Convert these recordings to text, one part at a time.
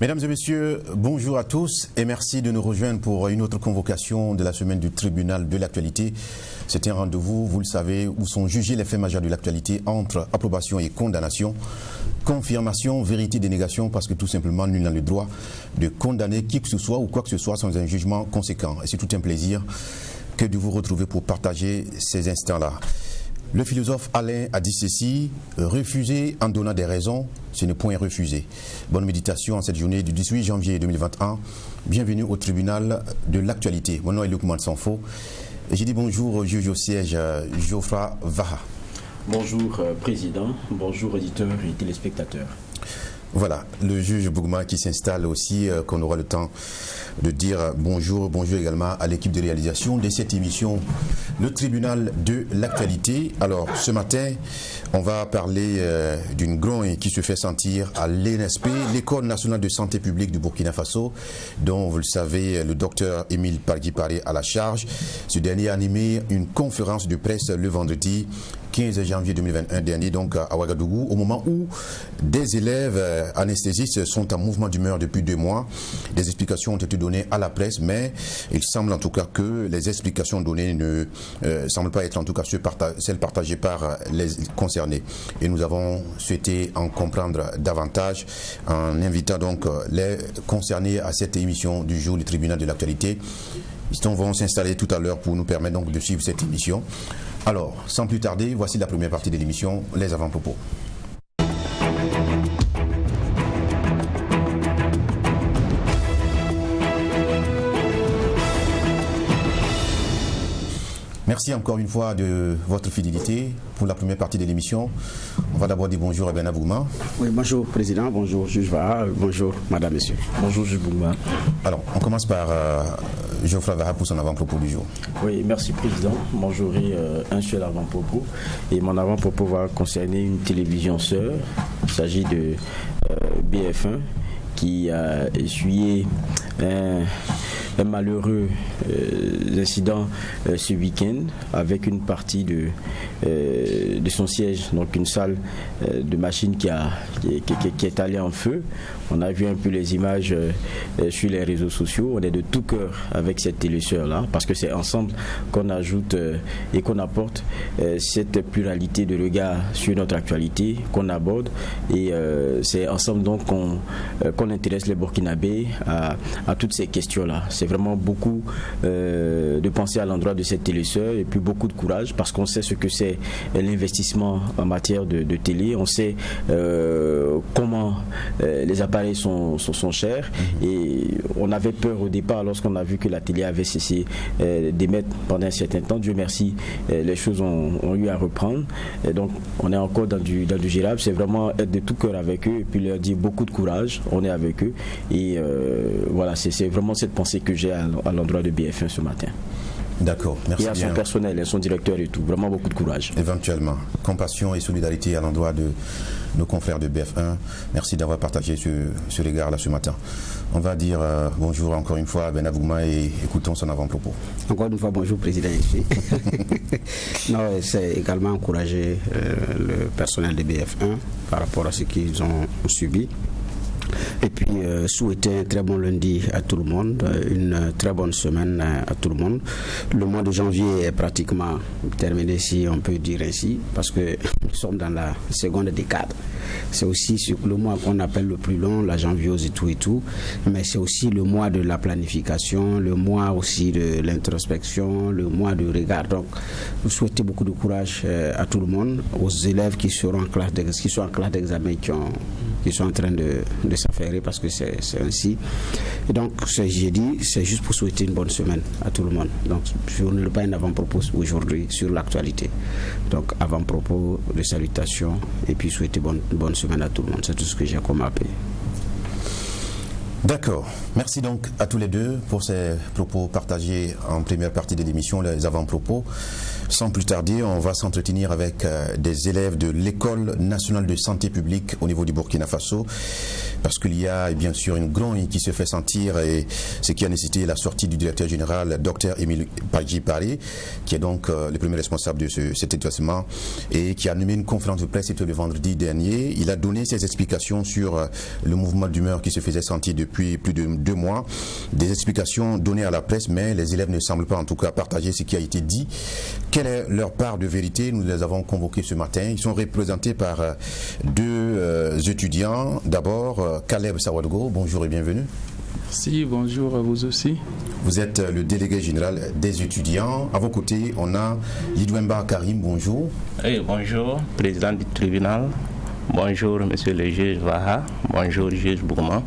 Mesdames et messieurs, bonjour à tous et merci de nous rejoindre pour une autre convocation de la semaine du tribunal de l'actualité. C'est un rendez-vous, vous le savez, où sont jugés les faits majeurs de l'actualité entre approbation et condamnation, confirmation, vérité, dénégation, parce que tout simplement, nul n'a le droit de condamner qui que ce soit ou quoi que ce soit sans un jugement conséquent. Et c'est tout un plaisir que de vous retrouver pour partager ces instants-là. Le philosophe Alain a dit ceci: refuser en donnant des raisons, ce n'est point refuser. Bonne méditation en cette journée du 18 janvier 2021. Bienvenue au tribunal de l'actualité. Mon nom est Luc Mansanfo et j'ai dit bonjour au juge au siège Geoffroy Vaha. Bonjour président, bonjour auditeurs et téléspectateurs. Voilà, le juge Bougma qui s'installe aussi, qu'on aura le temps de dire bonjour. Bonjour également à l'équipe de réalisation de cette émission, le tribunal de l'actualité. Alors ce matin, on va parler d'une grogne qui se fait sentir à l'ENSP, l'École nationale de santé publique du Burkina Faso, dont vous le savez, le docteur Émile Parguy-Paré à la charge. Ce dernier a animé une conférence de presse le vendredi 15 janvier 2021 dernier, donc à Ouagadougou, au moment où des élèves anesthésistes sont en mouvement d'humeur depuis 2 mois. Des explications ont été données à la presse, mais il semble en tout cas que les explications données ne semblent pas être en tout cas celles partagées par les concernés. Et nous avons souhaité en comprendre davantage en invitant donc les concernés à cette émission du jour du tribunal de l'actualité. Ils vont s'installer tout à l'heure pour nous permettre donc de suivre cette émission. Alors, sans plus tarder, voici la première partie de l'émission, les avant-propos. Merci encore une fois de votre fidélité pour la première partie de l'émission. On va d'abord dire bonjour à Ben Abougma. Oui, bonjour Président, bonjour Juge Vaha, bonjour Madame, Monsieur. Bonjour Juge Bougma. Alors, on commence par Geoffroy Vaha pour son avant-propos du jour. Oui, merci Président. Moi j'aurai un seul avant-propos. Et mon avant-propos va concerner une télévision sœur. Il s'agit de BF1 qui a essuyé un malheureux incident ce week-end avec une partie de son siège, donc une salle de machine qui est allée en feu. On a vu un peu les images sur les réseaux sociaux. On est de tout cœur avec cette télésœur-là parce que c'est ensemble qu'on ajoute et qu'on apporte cette pluralité de regards sur notre actualité qu'on aborde et c'est ensemble donc qu'on intéresse les Burkinabés à toutes ces questions-là. C'est vraiment beaucoup de pensée à l'endroit de cette télésœur et puis beaucoup de courage parce qu'on sait ce que c'est l'investissement en matière de télé. On sait comment les appareils sont chers et on avait peur au départ lorsqu'on a vu que la télé avait cessé d'émettre pendant un certain temps. Dieu merci, les choses ont eu à reprendre. Et donc on est encore dans du gérable. C'est vraiment être de tout cœur avec eux et puis leur dire beaucoup de courage. On est avec eux et voilà, c'est vraiment cette pensée que j'ai à l'endroit de BF1 ce matin. D'accord, merci bien. Et à son personnel, à son directeur et tout, vraiment beaucoup de courage. Éventuellement, compassion et solidarité à l'endroit de nos confrères de BF1. Merci d'avoir partagé ce regard-là ce matin. On va dire bonjour encore une fois à Ben Abougma et écoutons son avant-propos. Encore une fois, bonjour Président. Non, c'est également encourager le personnel de BF1 par rapport à ce qu'ils ont subi. Et puis souhaiter un très bon lundi à tout le monde, une très bonne semaine à tout le monde. Le mois de janvier est pratiquement terminé, si on peut dire ainsi, parce que nous sommes dans la seconde décade. C'est aussi le mois qu'on appelle le plus long, la janviose et tout, mais c'est aussi le mois de la planification, le mois aussi de l'introspection, le mois de regard. Donc, nous souhaitons beaucoup de courage à tout le monde, aux élèves qui sont en classe d'examen, qui sont en train de s'affairer parce que c'est ainsi. Et donc, j'ai dit, c'est juste pour souhaiter une bonne semaine à tout le monde. Donc, je ne pas un avant-propos aujourd'hui sur l'actualité. Donc, avant-propos de salutations et puis souhaiter bonne semaine à tout le monde. C'est tout ce que j'ai comme appel. D'accord. Merci donc à tous les deux pour ces propos partagés en première partie de l'émission, les avant-propos. Sans plus tarder, on va s'entretenir avec des élèves de l'École nationale de santé publique au niveau du Burkina Faso, parce qu'il y a bien sûr une grogne qui se fait sentir, et ce qui a nécessité la sortie du directeur général, Dr Émile Badji Paré, qui est donc le premier responsable de cet établissement et qui a animé une conférence de presse le vendredi dernier. Il a donné ses explications sur le mouvement d'humeur qui se faisait sentir depuis plus de 2 mois. Des explications données à la presse, mais les élèves ne semblent pas en tout cas partager ce qui a été dit. Quelle est leur part de vérité? Nous les avons convoqués ce matin. Ils sont représentés par 2 étudiants. D'abord, Caleb Sawadgo, bonjour et bienvenue. Merci, bonjour à vous aussi. Vous êtes le délégué général des étudiants. À vos côtés, on a Lidwemba Karim, bonjour. Oui, bonjour, président du tribunal. Bonjour, monsieur le juge Vaha. Bonjour, juge Bourman.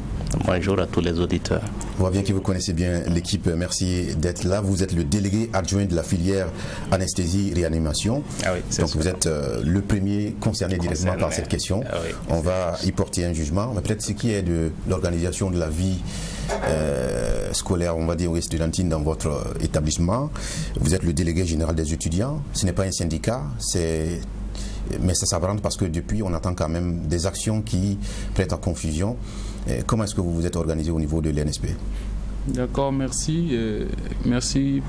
Bonjour à tous les auditeurs. On voit bien que vous connaissez bien l'équipe. Merci d'être là. Vous êtes le délégué adjoint de la filière anesthésie-réanimation. Ah oui, donc vous êtes le premier concerné directement par cette question. Ah oui, on va y porter un jugement. Mais peut-être ce qui est de l'organisation de la vie scolaire, on va dire, ou étudiantine dans votre établissement. Vous êtes le délégué général des étudiants. Ce n'est pas un syndicat, mais ça s'apparente parce que depuis, on attend quand même des actions qui prêtent à confusion. Comment est-ce que vous vous êtes organisé au niveau de l'NSP? D'accord, merci. Merci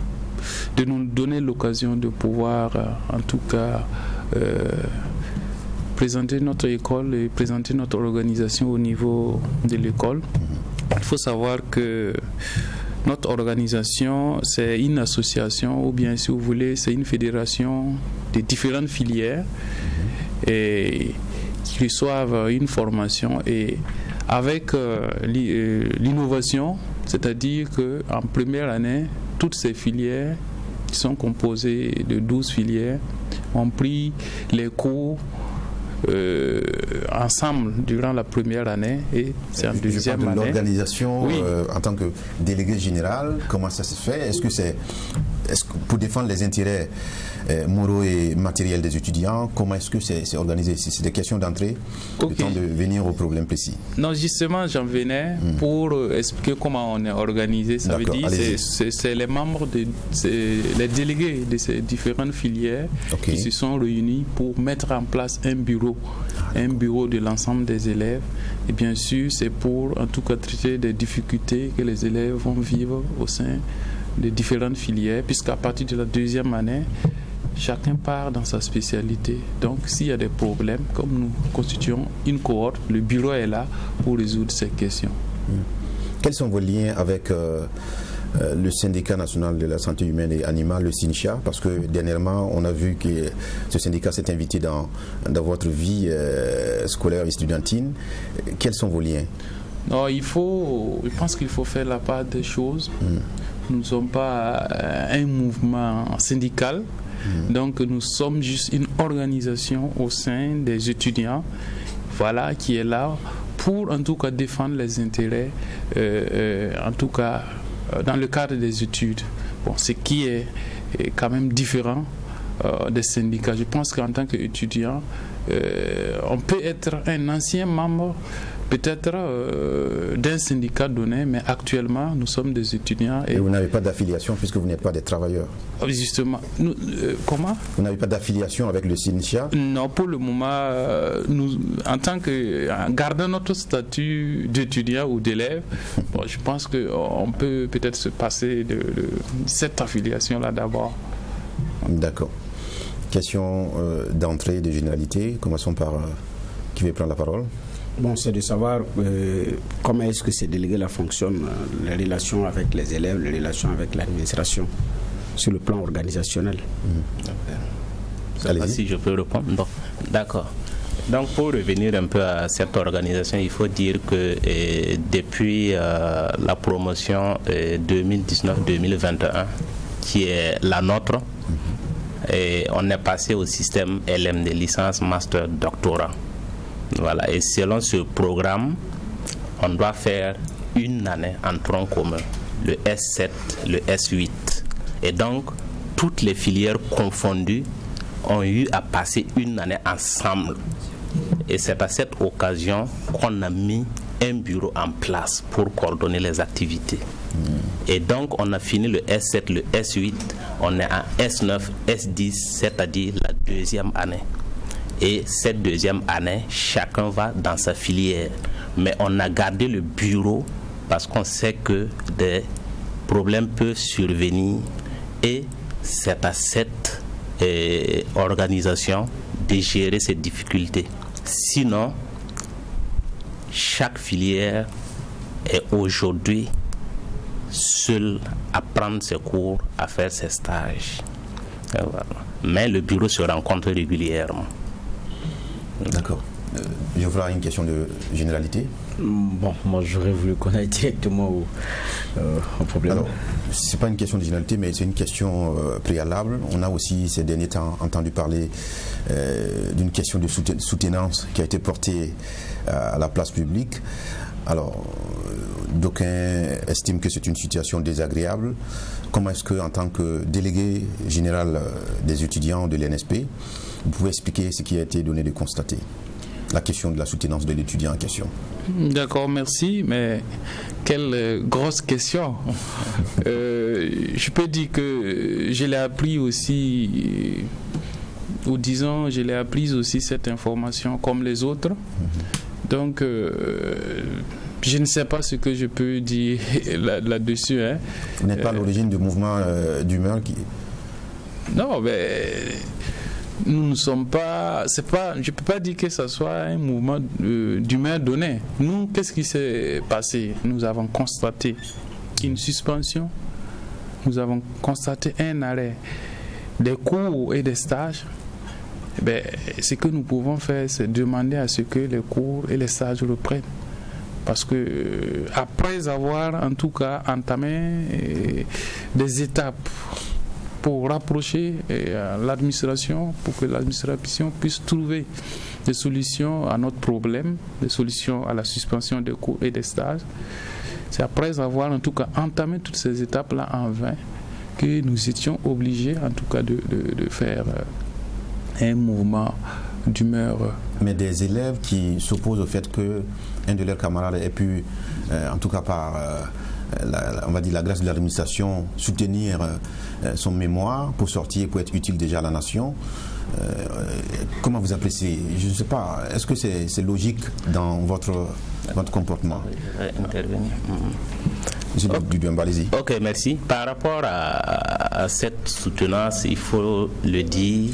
de nous donner l'occasion de pouvoir, en tout cas, présenter notre école et présenter notre organisation au niveau de l'école. Il faut savoir que notre organisation, c'est une association, ou bien, si vous voulez, c'est une fédération de différentes filières et qui reçoivent une formation, et avec l'innovation, c'est-à-dire qu'en première année, toutes ces filières qui sont composées de 12 filières ont pris les cours ensemble durant la première année, et c'est en deuxième année. L'organisation, oui. En tant que délégué général, comment ça se fait? Est-ce que pour défendre les intérêts moraux et matériels des étudiants, comment est-ce que c'est organisé? C'est des questions d'entrée, le temps de venir au problème précis. Non, justement, j'en venais pour expliquer comment on est organisé. Ça veut dire c'est les membres, les délégués de ces différentes filières qui se sont réunis pour mettre en place un bureau de l'ensemble des élèves. Et bien sûr, c'est pour en tout cas traiter des difficultés que les élèves vont vivre au sein des différentes filières, puisqu'à partir de la deuxième année, chacun part dans sa spécialité. Donc, s'il y a des problèmes, comme nous constituons une cohorte, le bureau est là pour résoudre ces questions. Quels sont vos liens avec le syndicat national de la santé humaine et animale, le SYNCHA? Parce que dernièrement, on a vu que ce syndicat s'est invité dans votre vie scolaire et estudiantine. Quels sont vos liens? Non, je pense qu'il faut faire la part des choses. Nous ne sommes pas un mouvement syndical. Donc nous sommes juste une organisation au sein des étudiants, voilà, qui est là pour en tout cas défendre les intérêts, en tout cas dans le cadre des études. Bon, ce qui est quand même différent des syndicats. Je pense qu'en tant qu'étudiant, on peut être un ancien membre peut-être d'un syndicat donné, mais actuellement nous sommes des étudiants. Et vous n'avez pas d'affiliation puisque vous n'êtes pas des travailleurs? Justement. Comment? Vous n'avez pas d'affiliation avec le SYNCHA? Non, pour le moment, nous, en tant que gardant notre statut d'étudiant ou d'élève, bon, je pense qu'on peut peut-être se passer de cette affiliation-là d'abord. D'accord. Question d'entrée, de généralité. Commençons par qui veut prendre la parole? Bon, c'est de savoir comment est-ce que ces délégués-là fonctionnent, les relations avec les élèves, les relations avec l'administration, sur le plan organisationnel. Si je peux répondre. D'accord. Donc, pour revenir un peu à cette organisation, il faut dire que depuis la promotion 2019-2021, qui est la nôtre, et on est passé au système LM de licence, master, doctorat. Voilà, et selon ce programme, on doit faire une année en tronc commun, le S7, le S8. Et donc, toutes les filières confondues ont eu à passer une année ensemble. Et c'est à cette occasion qu'on a mis un bureau en place pour coordonner les activités. Et donc, on a fini le S7, le S8, on est en S9, S10, c'est-à-dire la deuxième année. Et cette deuxième année, chacun va dans sa filière. Mais on a gardé le bureau parce qu'on sait que des problèmes peuvent survenir et c'est à cette organisation de gérer ces difficultés. Sinon, chaque filière est aujourd'hui seule à prendre ses cours, à faire ses stages. Voilà. Mais le bureau se rencontre régulièrement. D'accord. Je voudrais une question de généralité. Bon, moi j'aurais voulu connaître directement au problème. Alors, ce n'est pas une question de généralité, mais c'est une question préalable. On a aussi ces derniers temps entendu parler d'une question de soutenance qui a été portée à la place publique. Alors, d'aucuns estiment que c'est une situation désagréable. Comment est-ce que, en tant que délégué général des étudiants de l'NSP, vous pouvez expliquer ce qui a été donné de constater? La question de la soutenance de l'étudiant en question. D'accord, merci, mais quelle grosse question. Je peux dire que je l'ai appris aussi, ou disons, je l'ai apprise aussi cette information comme les autres. Donc, je ne sais pas ce que je peux dire là-dessus. Hein. Vous n'êtes pas à l'origine du mouvement d'humeur qui... Non, mais... Nous ne sommes pas, je ne peux pas dire que ce soit un mouvement d'humeur donné. Nous, qu'est-ce qui s'est passé? Nous avons constaté une suspension, nous avons constaté un arrêt des cours et des stages. Ce que nous pouvons faire, c'est demander à ce que les cours et les stages reprennent. Parce que après avoir en tout cas entamé des étapes pour rapprocher l'administration, pour que l'administration puisse trouver des solutions à notre problème, des solutions à la suspension des cours et des stages. C'est après avoir en tout cas entamé toutes ces étapes-là en vain que nous étions obligés en tout cas de faire un mouvement d'humeur. Mais des élèves qui s'opposent au fait qu'un de leurs camarades ait pu, en tout cas par... on va dire la grâce de l'administration, soutenir son mémoire pour sortir, pour être utile déjà à la nation. Comment vous appréciez? Je ne sais pas. Est-ce que c'est logique dans votre comportement? Intervenir. Allez-y. Ok, merci. Par rapport à cette soutenance, il faut le dire,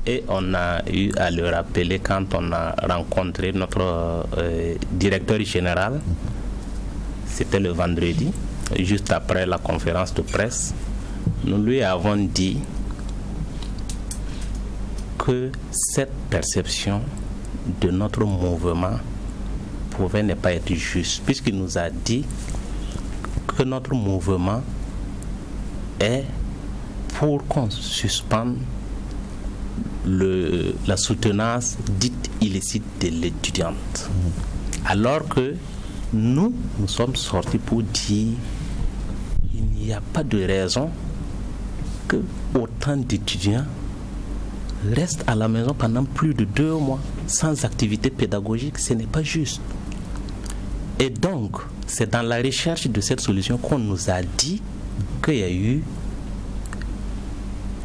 et on a eu à le rappeler quand on a rencontré notre directeur général. C'était le vendredi, juste après la conférence de presse. Nous lui avons dit que cette perception de notre mouvement pouvait ne pas être juste, puisqu'il nous a dit que notre mouvement est pour qu'on suspende la soutenance dite illicite de l'étudiante. Alors que nous sommes sortis pour dire qu'il n'y a pas de raison que autant d'étudiants restent à la maison pendant plus de 2 mois sans activité pédagogique. Ce n'est pas juste. Et donc, c'est dans la recherche de cette solution qu'on nous a dit qu'il y a eu,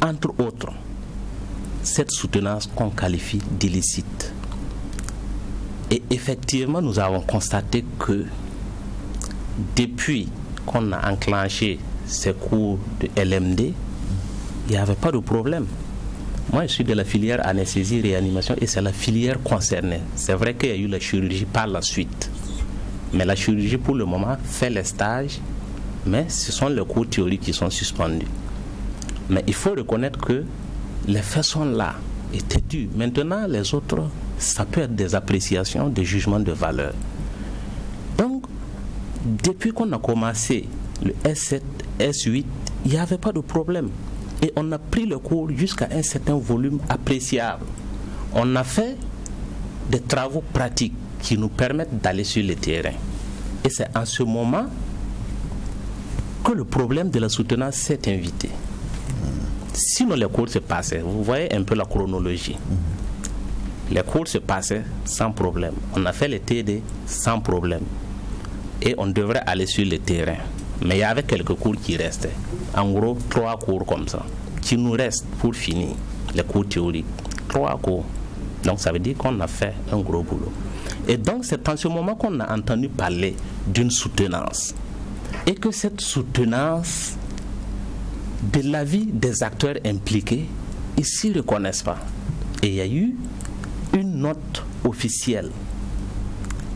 entre autres, cette soutenance qu'on qualifie d'illicite. Et effectivement, nous avons constaté que depuis qu'on a enclenché ces cours de LMD, il n'y avait pas de problème. Moi, je suis de la filière anesthésie-réanimation et c'est la filière concernée. C'est vrai qu'il y a eu la chirurgie par la suite. Mais la chirurgie, pour le moment, fait les stages, mais ce sont les cours théoriques qui sont suspendus. Mais il faut reconnaître que les faits sont là, étaient dus. Maintenant, les autres, ça peut être des appréciations, des jugements de valeur. Donc, depuis qu'on a commencé le S7, S8, il n'y avait pas de problème. Et on a pris le cours jusqu'à un certain volume appréciable. On a fait des travaux pratiques qui nous permettent d'aller sur le terrain. Et c'est en ce moment que le problème de la soutenance s'est invité. Sinon, les cours se passaient. Vous voyez un peu la chronologie. Les cours se passaient sans problème. On a fait les TD sans problème. et on devrait aller sur le terrain. Mais il y avait quelques cours qui restaient. En gros, 3 cours comme ça, qui nous restent pour finir les cours théoriques. 3 cours. Donc ça veut dire qu'on a fait un gros boulot. Et donc c'est en ce moment qu'on a entendu parler d'une soutenance. Et que cette soutenance, de l'avis des acteurs impliqués, ils s'y reconnaissent pas. Et il y a eu une note officielle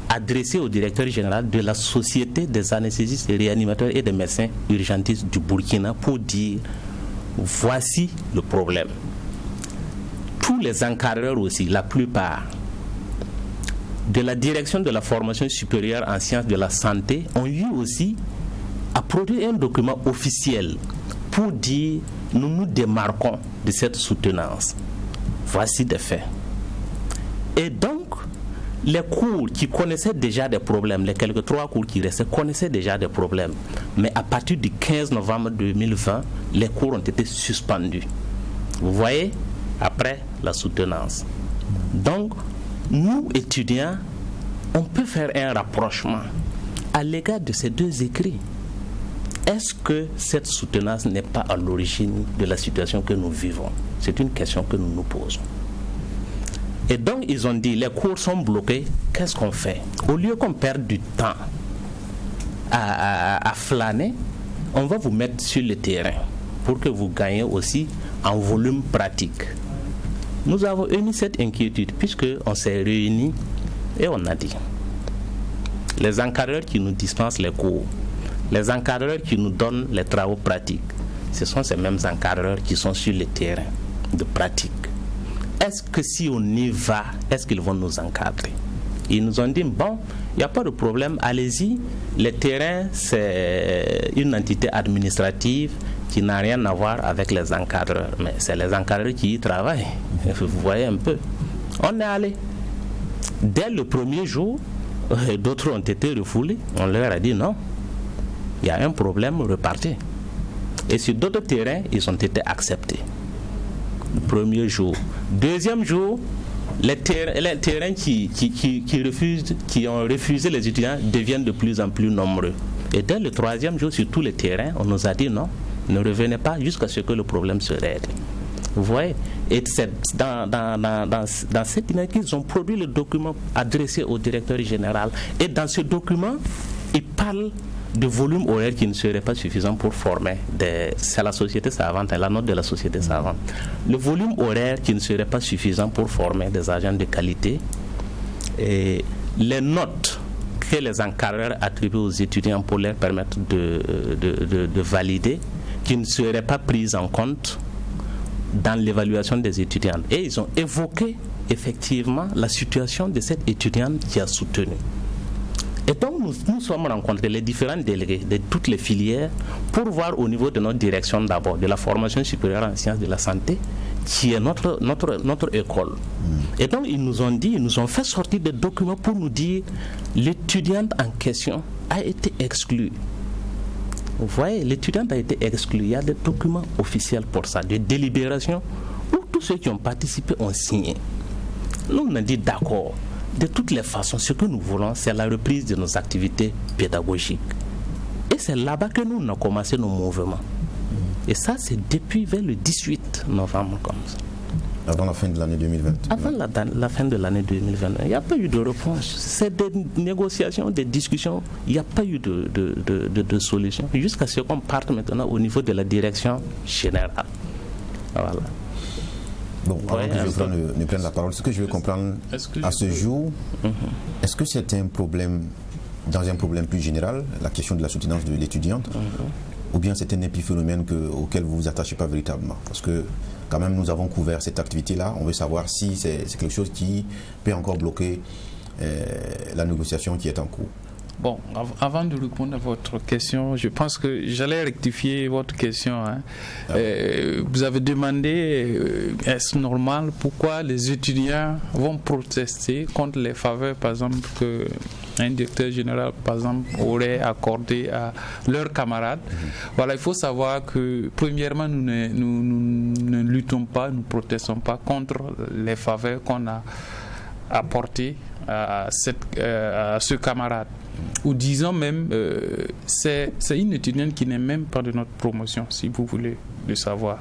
adressée au directeur général de la Société des anesthésistes et réanimateurs et des médecins urgentistes du Burkina pour dire voici le problème. Tous les encadreurs aussi, la plupart de la direction de la formation supérieure en sciences de la santé ont eu aussi à produire un document officiel pour dire nous nous démarquons de cette soutenance. Voici des faits. Et donc, les cours qui connaissaient déjà des problèmes, les quelques 3 cours qui restaient, connaissaient déjà des problèmes. Mais à partir du 15 novembre 2020, les cours ont été suspendus. Vous voyez, après la soutenance. Donc, nous, étudiants, on peut faire un rapprochement à l'égard de ces 2 écrits. Est-ce que cette soutenance n'est pas à l'origine de la situation que nous vivons? C'est une question que nous nous posons. Et donc, ils ont dit, les cours sont bloqués, qu'est-ce qu'on fait? Au lieu qu'on perde du temps à flâner, on va vous mettre sur le terrain pour que vous gagnez aussi en volume pratique. Nous avons émis cette inquiétude puisqu'on s'est réunis et on a dit, les encadreurs qui nous dispensent les cours, les encadreurs qui nous donnent les travaux pratiques, ce sont ces mêmes encadreurs qui sont sur le terrain de pratique. Est-ce que si on y va, est-ce qu'ils vont nous encadrer? Ils nous ont dit, bon, il n'y a pas de problème, allez-y. Le terrain, c'est une entité administrative qui n'a rien à voir avec les encadreurs. Mais c'est les encadreurs qui y travaillent. Vous voyez un peu. On est allé. Dès le premier jour, d'autres ont été refoulés. On leur a dit non. Il y a un problème, repartez. Et sur d'autres terrains, ils ont été acceptés. Le premier jour. Deuxième jour, les terrains qui ont refusé les étudiants deviennent de plus en plus nombreux. Et dès le 3e jour, sur tous les terrains, on nous a dit non, ne revenez pas jusqu'à ce que le problème se règle. Vous voyez? Et c'est dans cette dynamique qu'ils ont produit le document adressé au directeur général. Et dans ce document, ils parlent de volume horaire qui ne serait pas suffisant pour former c'est la société savante, la note de la société savante. Le volume horaire qui ne serait pas suffisant pour former des agents de qualité et les notes que les encadreurs attribuent aux étudiants pour leur permettre de valider qui ne seraient pas prises en compte dans l'évaluation des étudiants. Et ils ont évoqué effectivement la situation de cette étudiante qui a soutenu. Et donc nous sommes rencontrés, les différents délégués de toutes les filières, pour voir au niveau de notre direction d'abord, de la formation supérieure en sciences de la santé, qui est notre école. Et donc ils nous ont dit, ils nous ont fait sortir des documents pour nous dire l'étudiante en question a été exclue. Vous voyez, l'étudiante a été exclue. Il y a des documents officiels pour ça, des délibérations où tous ceux qui ont participé ont signé. Nous on a dit d'accord. De toutes les façons, ce que nous voulons, c'est la reprise de nos activités pédagogiques. Et c'est là-bas que nous avons commencé nos mouvements. Et ça, c'est depuis vers le 18 novembre comme ça. Avant la fin de l'année 2020. Avant la fin de l'année 2021. Il n'y a pas eu de réponse. C'est des négociations, des discussions. Il n'y a pas eu de solution. Jusqu'à ce qu'on parte maintenant au niveau de la direction générale. Voilà. Bon, avant que Geoffroy ne prenne la parole, ce que je veux comprendre à ce jour, est-ce que c'est un problème, dans un problème plus général, la question de la soutenance de l'étudiante, ou bien c'est un épiphénomène auquel vous vous attachez pas véritablement? Parce que quand même nous avons couvert cette activité-là, on veut savoir si c'est quelque chose qui peut encore bloquer la négociation qui est en cours. Bon, avant de répondre à votre question, je pense que j'allais rectifier votre question. Hein. Vous avez demandé, est-ce normal, pourquoi les étudiants vont protester contre les faveurs, par exemple, qu'un directeur général, par exemple, aurait accordé à leurs camarades. Voilà, il faut savoir que, premièrement, nous ne luttons pas, nous ne protestons pas contre les faveurs qu'on a apportées à ce camarade. ou disons même, c'est une étudiante qui n'est même pas de notre promotion, si vous voulez le savoir.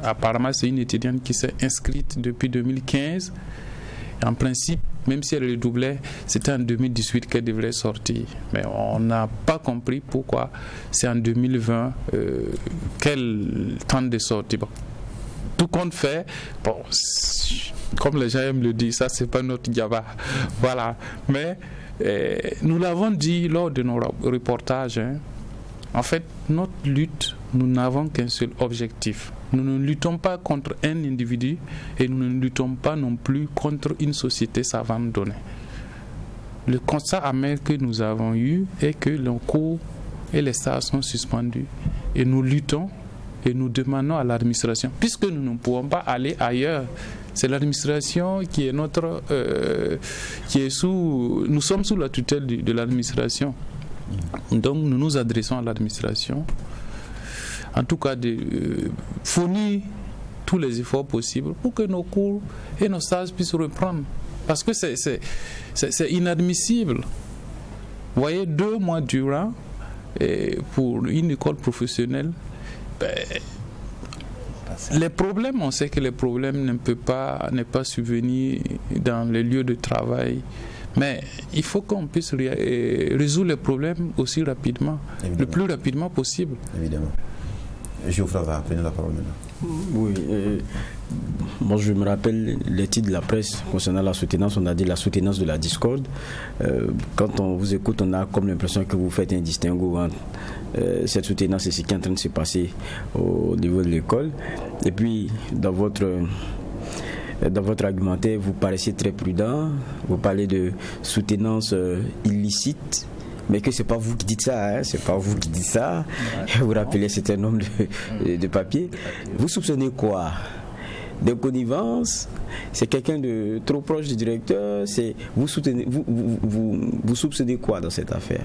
Apparemment, c'est une étudiante qui s'est inscrite depuis 2015. En principe, même si elle redoublait, c'était en 2018 qu'elle devrait sortir. Mais on n'a pas compris pourquoi c'est en 2020 qu'elle tente de sortir. Bon. Tout compte fait, bon, comme les gens aiment le dire, ça, c'est pas notre Java. Voilà. Mais nous l'avons dit lors de nos reportages. En fait, notre lutte, nous n'avons qu'un seul objectif. Nous ne luttons pas contre un individu et nous ne luttons pas non plus contre une société savante donnée. Le constat amer que nous avons eu est que les cours et les stages sont suspendus et nous luttons et nous demandons à l'administration, puisque nous ne pouvons pas aller ailleurs. C'est l'administration qui est notre, nous sommes sous la tutelle de l'administration. Donc nous nous adressons à l'administration, en tout cas de fournir tous les efforts possibles pour que nos cours et nos stages puissent reprendre. Parce que c'est inadmissible. Vous voyez, 2 mois durant, pour une école professionnelle, les problèmes, on sait que les problèmes ne pas survenir dans les lieux de travail. Mais il faut qu'on puisse résoudre les problèmes aussi rapidement, évidemment. Le plus rapidement possible. Évidemment. Geoffroy va prendre la parole maintenant. Oui, moi je me rappelle les titres de la presse concernant la soutenance. On a dit la soutenance de la discorde. Quand on vous écoute, on a comme l'impression que vous faites un distinguo entre cette soutenance et ce qui est en train de se passer au niveau de l'école. Et puis, dans votre argumentaire, vous paraissez très prudent. Vous parlez de soutenance illicite, mais que c'est pas vous qui dites ça, hein, c'est pas vous qui dites ça. Ouais. Vous rappelez, c'est un nombre de papiers. Vous soupçonnez quoi? De connivence? C'est quelqu'un de trop proche du directeur? Vous soupçonnez quoi dans cette affaire?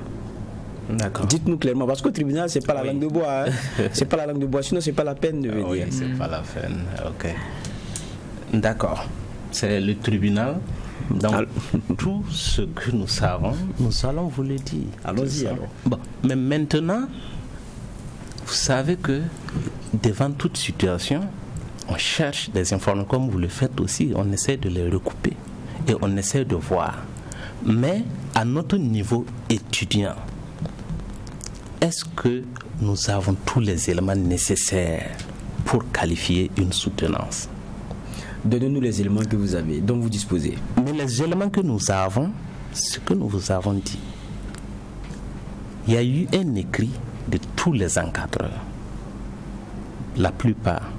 D'accord. Dites-nous clairement, parce qu'au tribunal, c'est pas la langue de bois. Hein. C'est pas la langue de bois, sinon c'est pas la peine de venir. Oui, c'est pas la peine. Ok. D'accord. C'est le tribunal. Donc, tout ce que nous savons, nous allons vous le dire. Allons-y alors. Bon, mais maintenant, vous savez que devant toute situation, on cherche des informations, comme vous le faites aussi, on essaie de les recouper et on essaie de voir. Mais à notre niveau étudiant, est-ce que nous avons tous les éléments nécessaires pour qualifier une soutenance? Donnez-nous les éléments que vous avez, dont vous disposez. Mais les éléments que nous avons, ce que nous vous avons dit, il y a eu un écrit de tous les encadreurs, la plupart,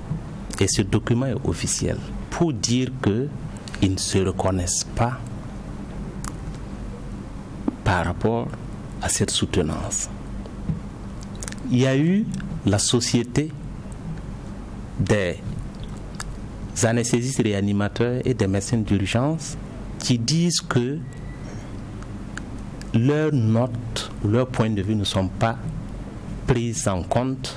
et ce document est officiel, pour dire qu'ils ne se reconnaissent pas par rapport à cette soutenance. Il y a eu la société des anesthésistes réanimateurs et des médecins d'urgence qui disent que leurs notes, leurs points de vue ne sont pas pris en compte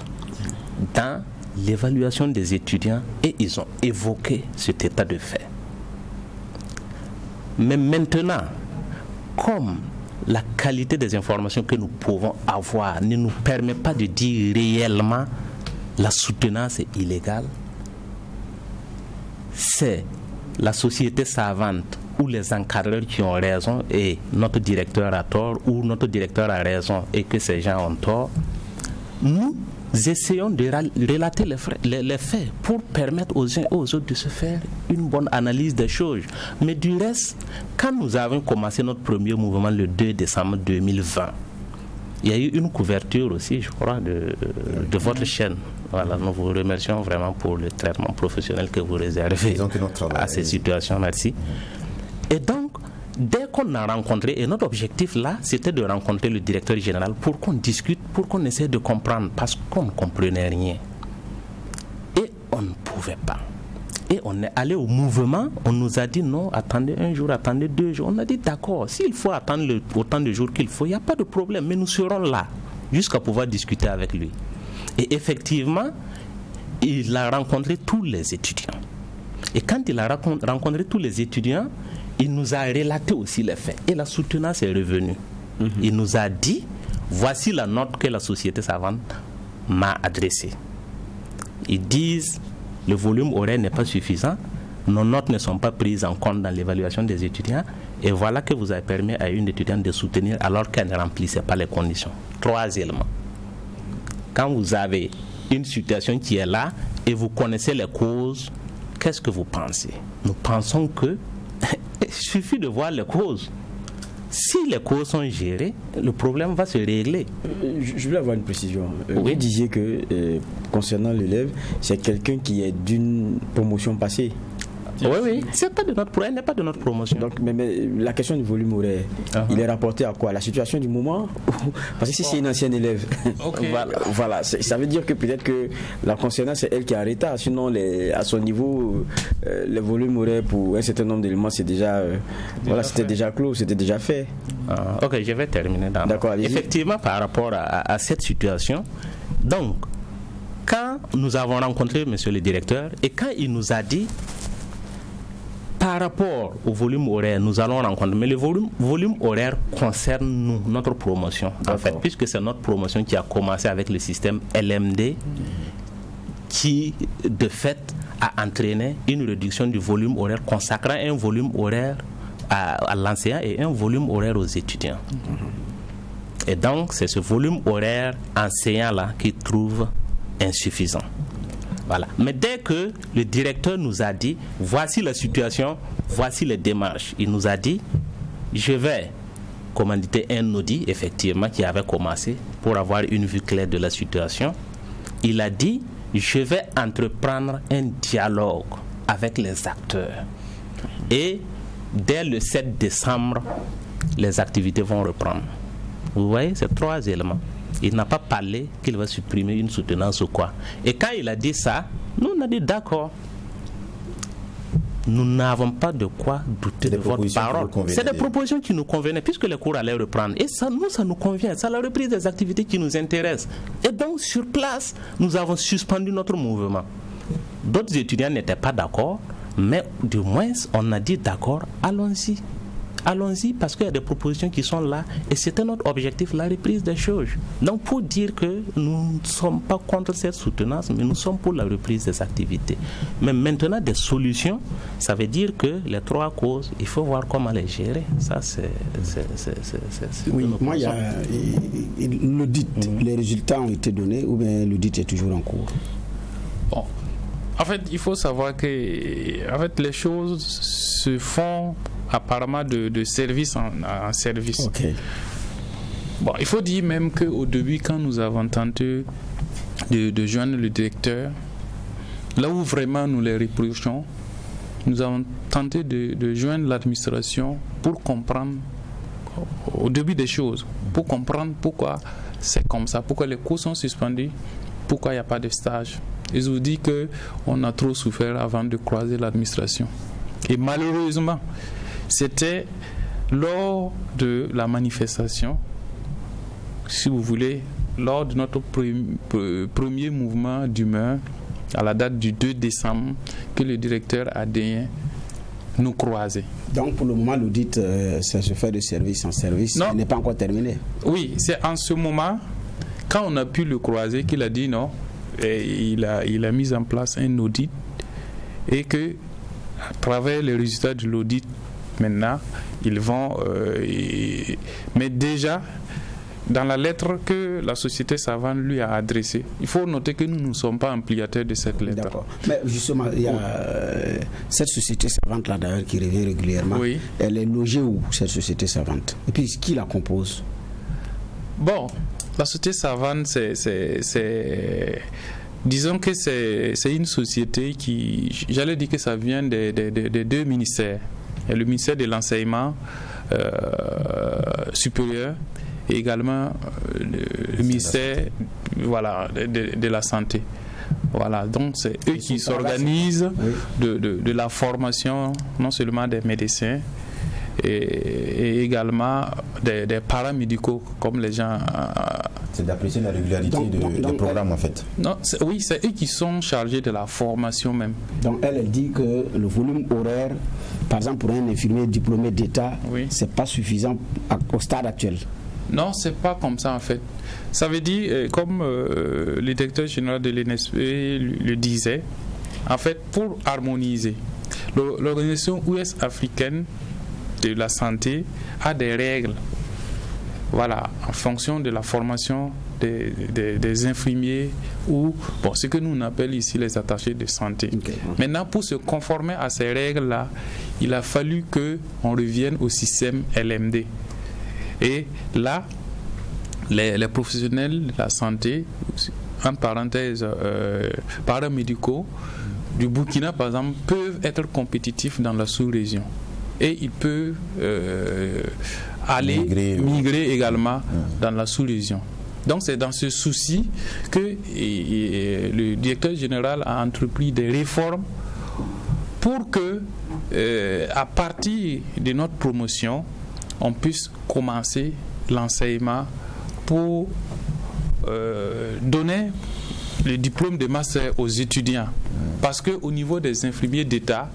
dans l'évaluation des étudiants et ils ont évoqué cet état de fait. Mais maintenant, comme la qualité des informations que nous pouvons avoir ne nous permet pas de dire réellement la soutenance est illégale, c'est la société savante ou les encadreurs qui ont raison et notre directeur a tort, ou notre directeur a raison et que ces gens ont tort. Nous essayons de relater les faits pour permettre aux uns et aux autres de se faire une bonne analyse des choses. Mais du reste, quand nous avons commencé notre premier mouvement le 2 décembre 2020, il y a eu une couverture aussi, je crois, de votre chaîne. Voilà, nous vous remercions vraiment pour le traitement professionnel que vous réservez à ces situations. Merci. Et donc, dès qu'on a rencontré, et notre objectif là, c'était de rencontrer le directeur général pour qu'on discute, pour qu'on essaie de comprendre, parce qu'on ne comprenait rien. Et on ne pouvait pas. Et on est allé au mouvement, on nous a dit non, attendez un jour, attendez 2 jours. On a dit d'accord, s'il faut attendre autant de jours qu'il faut, il n'y a pas de problème, mais nous serons là jusqu'à pouvoir discuter avec lui. Et effectivement, il a rencontré tous les étudiants. Et quand il a rencontré tous les étudiants, il nous a relaté aussi les faits. Et la soutenance est revenue. Il nous a dit, voici la note que la société savante m'a adressée. Ils disent, le volume horaire n'est pas suffisant, nos notes ne sont pas prises en compte dans l'évaluation des étudiants, et voilà que vous avez permis à une étudiante de soutenir alors qu'elle ne remplissait pas les conditions. 3 éléments. Quand vous avez une situation qui est là et vous connaissez les causes, qu'est-ce que vous pensez? Nous pensons que il suffit de voir les causes. Si les causes sont gérées, le problème va se régler. Je voulais avoir une précision. Oui. Vous disiez que concernant l'élève, c'est quelqu'un qui est d'une promotion passée. Oui, c'est pas de notre, elle n'est pas de notre promotion. Donc, mais la question du volume horaire, il est rapporté à quoi? La situation du moment? Parce que si c'est une ancienne élève, voilà, ça veut dire que peut-être que la concernante, c'est elle qui est en retard. Sinon, à son niveau, le volume horaire pour un certain nombre d'éléments, c'est déjà, c'était déjà clos, c'était déjà fait. Ok, je vais terminer. D'accord, allez-y. Effectivement, par rapport à cette situation, donc, quand nous avons rencontré monsieur le directeur et quand il nous a dit par rapport au volume horaire, nous allons rencontrer, mais le volume horaire concerne nous, notre promotion, en fait, puisque c'est notre promotion qui a commencé avec le système LMD, qui, de fait, a entraîné une réduction du volume horaire, consacrant un volume horaire à l'enseignant et un volume horaire aux étudiants. Et donc, c'est ce volume horaire enseignant-là qui trouve insuffisant. Voilà. Mais dès que le directeur nous a dit, voici la situation, voici les démarches, il nous a dit, je vais commanditer un audit, effectivement, qui avait commencé pour avoir une vue claire de la situation. Il a dit, je vais entreprendre un dialogue avec les acteurs. Et dès le 7 décembre, les activités vont reprendre. Vous voyez, c'est 3 éléments. Il n'a pas parlé qu'il va supprimer une soutenance ou quoi. Et quand il a dit ça, nous on a dit d'accord. Nous n'avons pas de quoi douter de votre parole. C'est des propositions qui nous convenaient puisque les cours allaient reprendre. Et ça nous convient. C'est la reprise des activités qui nous intéresse. Et donc sur place, nous avons suspendu notre mouvement. D'autres étudiants n'étaient pas d'accord, mais du moins on a dit d'accord, allons-y. Allons-y parce qu'il y a des propositions qui sont là et c'était notre objectif, la reprise des choses. Donc pour dire que nous ne sommes pas contre cette soutenance, mais nous sommes pour la reprise des activités. Mais maintenant des solutions, ça veut dire que les 3 causes, il faut voir comment les gérer. Ça c'est oui, moi il y a l'audit, les résultats ont été donnés ou bien l'audit est toujours en cours? Bon. En fait, il faut savoir que les choses se font apparemment de service en service. Okay. Bon, il faut dire même qu'au début, quand nous avons tenté de joindre le directeur, là où vraiment nous les reprochons, nous avons tenté de joindre l'administration pour comprendre au début des choses, pour comprendre pourquoi c'est comme ça, pourquoi les cours sont suspendus, pourquoi il n'y a pas de stage. Ils vous disent qu'on a trop souffert avant de croiser l'administration. Et malheureusement, c'était lors de la manifestation, si vous voulez, lors de notre premier mouvement d'humeur, à la date du 2 décembre, que le directeur a daigné nous croiser. Donc pour le moment, l'audit, ça se fait de service en service, non. Il n'est pas encore terminé. Oui, c'est en ce moment, quand on a pu le croiser, qu'il a dit non, et il a mis en place un audit, et que à travers les résultats de l'audit, maintenant, ils vont... mais déjà, dans la lettre que la société savante lui a adressée, il faut noter que nous ne sommes pas ampliataires de cette lettre. D'accord. Mais justement, il y a cette société savante-là, d'ailleurs, qui revient régulièrement. Oui. Elle est logée où, cette société savante? Et puis, qui la compose? Bon, la société savante, disons que c'est une société qui... J'allais dire que ça vient des 2 ministères. Il y a le ministère de l'enseignement supérieur et également le ministère de la santé. Voilà, donc c'est eux qui s'organisent de la formation non seulement des médecins et également des paramédicaux comme les gens... C'est d'apprécier la régularité des programmes en fait. Non, oui, c'est eux qui sont chargés de la formation même. Donc elle dit que le volume horaire, par exemple pour un infirmier diplômé d'État, c'est pas suffisant au stade actuel. Non, c'est pas comme ça en fait. Ça veut dire, comme le directeur général de l'INSP le disait, en fait, pour harmoniser, l'organisation ouest-africaine de la santé a des règles, voilà, en fonction de la formation des infirmiers ou ce que nous on appelle ici les attachés de santé. Okay. Maintenant, pour se conformer à ces règles-là, il a fallu qu'on revienne au système LMD. Et là, les professionnels de la santé, entre parenthèses, paramédicaux, du Burkina, par exemple, peuvent être compétitifs dans la sous-région. Et ils peuvent migrer également dans la sous-région. Donc c'est dans ce souci que le directeur général a entrepris des réformes pour que, à partir de notre promotion, on puisse commencer l'enseignement pour donner le diplôme de master aux étudiants. Parce qu'au niveau des infirmiers d'État,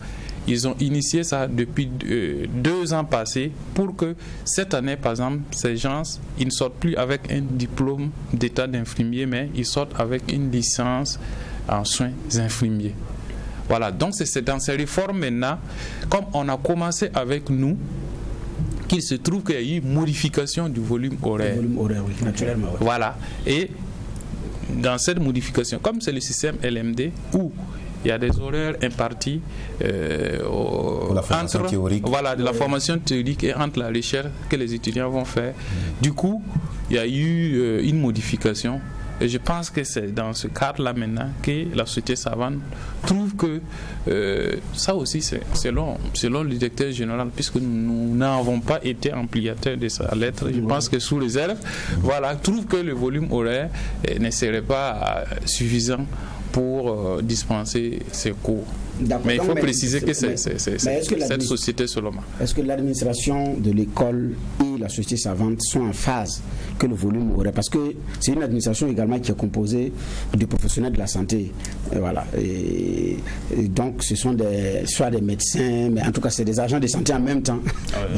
ils ont initié ça depuis 2 ans passés pour que cette année, par exemple, ces gens, ils ne sortent plus avec un diplôme d'état d'infirmier, mais ils sortent avec une licence en soins infirmiers. Voilà, donc c'est dans ces réformes maintenant, comme on a commencé avec nous, qu'il se trouve qu'il y a eu une modification du volume horaire. Le volume horaire, oui, naturellement. Oui. Voilà, et dans cette modification, comme c'est le système LMD, où il y a des horaires impartis la formation théorique. Voilà, de la formation théorique et entre la recherche que les étudiants vont faire. Du coup, il y a eu une modification. Et je pense que c'est dans ce cadre-là maintenant que la société savante trouve que ça aussi, c'est selon le directeur général, puisque nous n'avons pas été ampliateurs de sa lettre, je pense que sous réserve, voilà, trouve que le volume horaire ne serait pas suffisant pour dispenser ces cours. Mais il faut préciser que c'est cette société seulement. Est-ce que l'administration de l'école et la société savante sont en phase que le volume horaire, parce que c'est une administration également qui est composée de professionnels de la santé, voilà. Et donc ce sont soit des médecins, mais en tout cas c'est des agents de santé en même temps